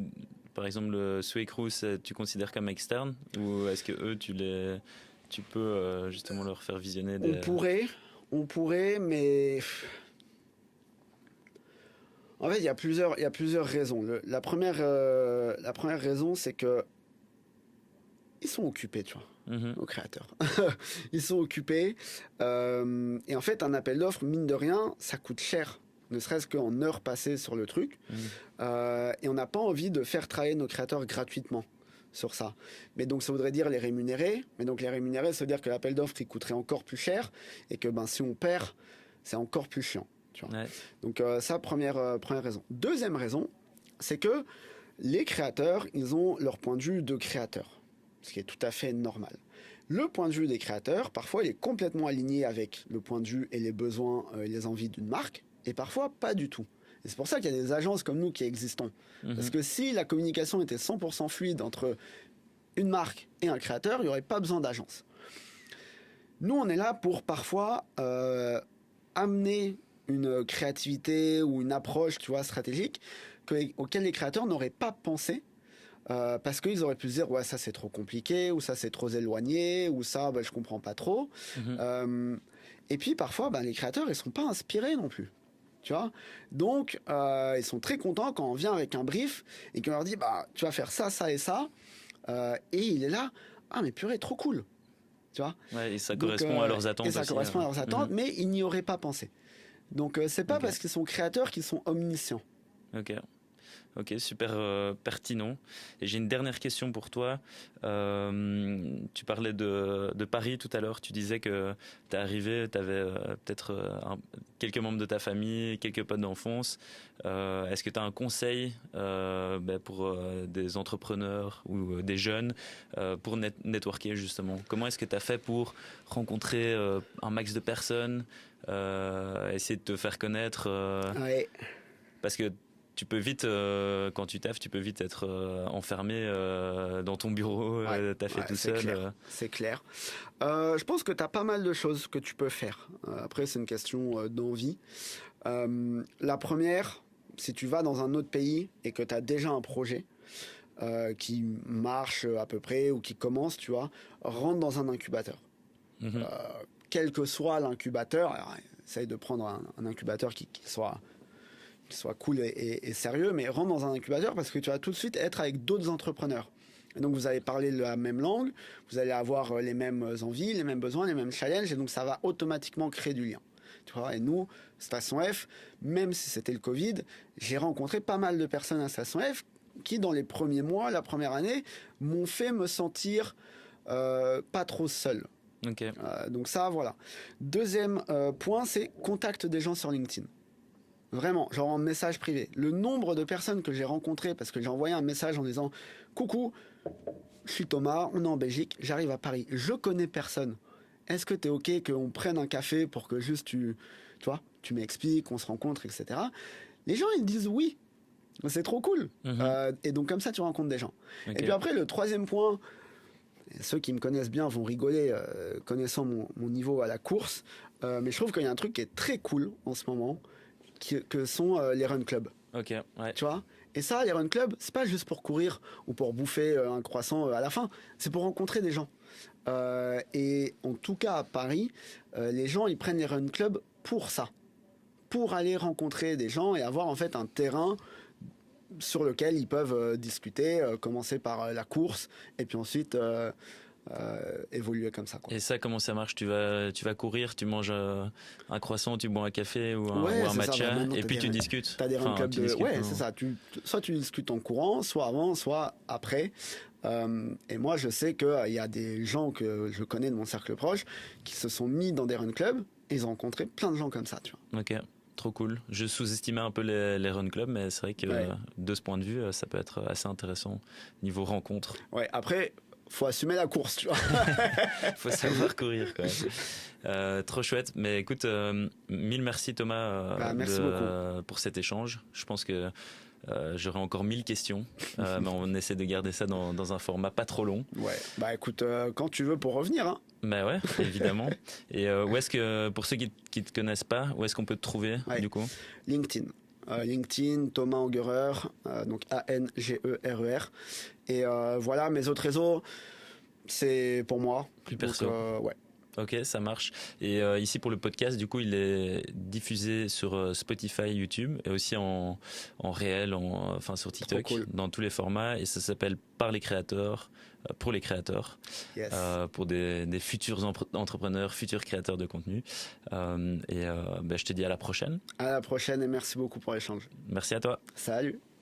par exemple, le Sway Crew, tu considères comme externe? Ou est-ce que eux, tu peux justement leur faire visionner des... On pourrait, mais en fait, il y a plusieurs raisons. La première raison, c'est que ils sont occupés, tu vois, nos créateurs. Ils sont occupés. Et en fait, un appel d'offres, mine de rien, ça coûte cher, ne serait-ce qu'en heures passées sur le truc. Et on n'a pas envie de faire travailler nos créateurs gratuitement sur ça. Mais donc ça voudrait dire les rémunérer. Mais donc les rémunérer, ça veut dire que l'appel d'offres il coûterait encore plus cher et que si on perd, c'est encore plus chiant. Tu vois. Ouais. Donc ça, première raison. Deuxième raison, c'est que les créateurs, ils ont leur point de vue de créateur, ce qui est tout à fait normal. Le point de vue des créateurs, parfois, il est complètement aligné avec le point de vue et les besoins et les envies d'une marque, et parfois pas du tout. Et c'est pour ça qu'il y a des agences comme nous qui existons. Parce que si la communication était 100% fluide entre une marque et un créateur, il n'y aurait pas besoin d'agence. Nous, on est là pour parfois amener une créativité ou une approche, tu vois, stratégique auquel les créateurs n'auraient pas pensé. Parce qu'ils auraient pu se dire ouais, ça c'est trop compliqué, ou ça c'est trop éloigné, ou ça je comprends pas trop. Et puis parfois les créateurs ils sont pas inspirés non plus, tu vois. Donc ils sont très contents quand on vient avec un brief et qu'on leur dit tu vas faire ça, ça et ça, et il est là, ah mais purée, trop cool, tu vois. Ouais, et ça correspond à leurs attentes. Et ça aussi, correspond à leurs attentes, mais ils n'y auraient pas pensé. Donc c'est pas parce qu'ils sont créateurs qu'ils sont omniscients. Ok, super pertinent. Et j'ai une dernière question pour toi. Tu parlais de Paris tout à l'heure. Tu disais que tu es arrivé, tu avais peut-être quelques membres de ta famille, quelques potes d'enfance. Est-ce que tu as un conseil pour des entrepreneurs ou des jeunes pour networker justement? Comment est-ce que tu as fait pour rencontrer un max de personnes, essayer de te faire connaître Ouais. Parce que tu peux vite, quand tu taffes, tu peux vite être enfermé dans ton bureau, taffer tout seul. C'est clair. Je pense que tu as pas mal de choses que tu peux faire. Après, c'est une question d'envie. La première, si tu vas dans un autre pays et que tu as déjà un projet qui marche à peu près ou qui commence, tu vois, rentre dans un incubateur. Quel que soit l'incubateur, alors, essaye de prendre un incubateur qui soit cool et sérieux, mais rentre dans un incubateur parce que tu vas tout de suite être avec d'autres entrepreneurs. Et donc vous allez parler la même langue, vous allez avoir les mêmes envies, les mêmes besoins, les mêmes challenges, et donc ça va automatiquement créer du lien. Tu vois, et nous, Station F, même si c'était le Covid, j'ai rencontré pas mal de personnes à Station F qui, dans les premiers mois, la première année, m'ont fait me sentir pas trop seul. Donc ça, voilà. Deuxième point, c'est contacte des gens sur LinkedIn. Vraiment, genre en message privé. Le nombre de personnes que j'ai rencontrées parce que j'ai envoyé un message en disant « Coucou, je suis Thomas, on est en Belgique, j'arrive à Paris, je connais personne. Est-ce que t'es OK qu'on prenne un café pour que juste tu m'expliques, on se rencontre, etc. » Les gens, ils disent oui. C'est trop cool. Et donc comme ça, tu rencontres des gens. Et puis après, le troisième point, ceux qui me connaissent bien vont rigoler connaissant mon niveau à la course, mais je trouve qu'il y a un truc qui est très cool en ce moment, que sont les run clubs. Tu vois, et ça, les run clubs, c'est pas juste pour courir ou pour bouffer un croissant à la fin, c'est pour rencontrer des gens. Et en tout cas à Paris, les gens ils prennent les run clubs pour ça, pour aller rencontrer des gens et avoir en fait un terrain sur lequel ils peuvent discuter, commencer par la course et puis ensuite évoluer comme ça, quoi. Et ça, comment ça marche? Tu vas courir, tu manges un croissant, tu bois un café ou un matcha, et puis tu discutes. T'as des run clubs c'est ça. Soit tu discutes en courant, soit avant, soit après. Et moi, je sais qu'il y a des gens que je connais de mon cercle proche qui se sont mis dans des run clubs et ils ont rencontré plein de gens comme ça, tu vois. Ok. Trop cool. Je sous-estimais un peu les run clubs, mais c'est vrai que de ce point de vue, ça peut être assez intéressant niveau rencontre. Ouais, après, faut assumer la course, tu vois. Faut savoir courir, quand même. Trop chouette. Mais écoute, mille merci Thomas merci beaucoup pour cet échange. Je pense que j'aurais encore 1000 questions, mais on essaie de garder ça dans un format pas trop long. Ouais, écoute, quand tu veux pour revenir, hein. Bah ouais, évidemment. Et où est-ce que, pour ceux qui te connaissent pas, où est-ce qu'on peut te trouver du coup? LinkedIn. LinkedIn, Thomas Angerer, donc Angerer. Et voilà, mes autres réseaux, c'est pour moi. Plus perso. Ouais. Ok, ça marche. Et ici pour le podcast, du coup, il est diffusé sur Spotify, YouTube et aussi en réel, enfin sur TikTok, cool. Dans tous les formats. Et ça s'appelle Par les créateurs, pour les créateurs, yes. Pour des futurs entrepreneurs, futurs créateurs de contenu. Je te dis à la prochaine. À la prochaine et merci beaucoup pour l'échange. Merci à toi. Salut.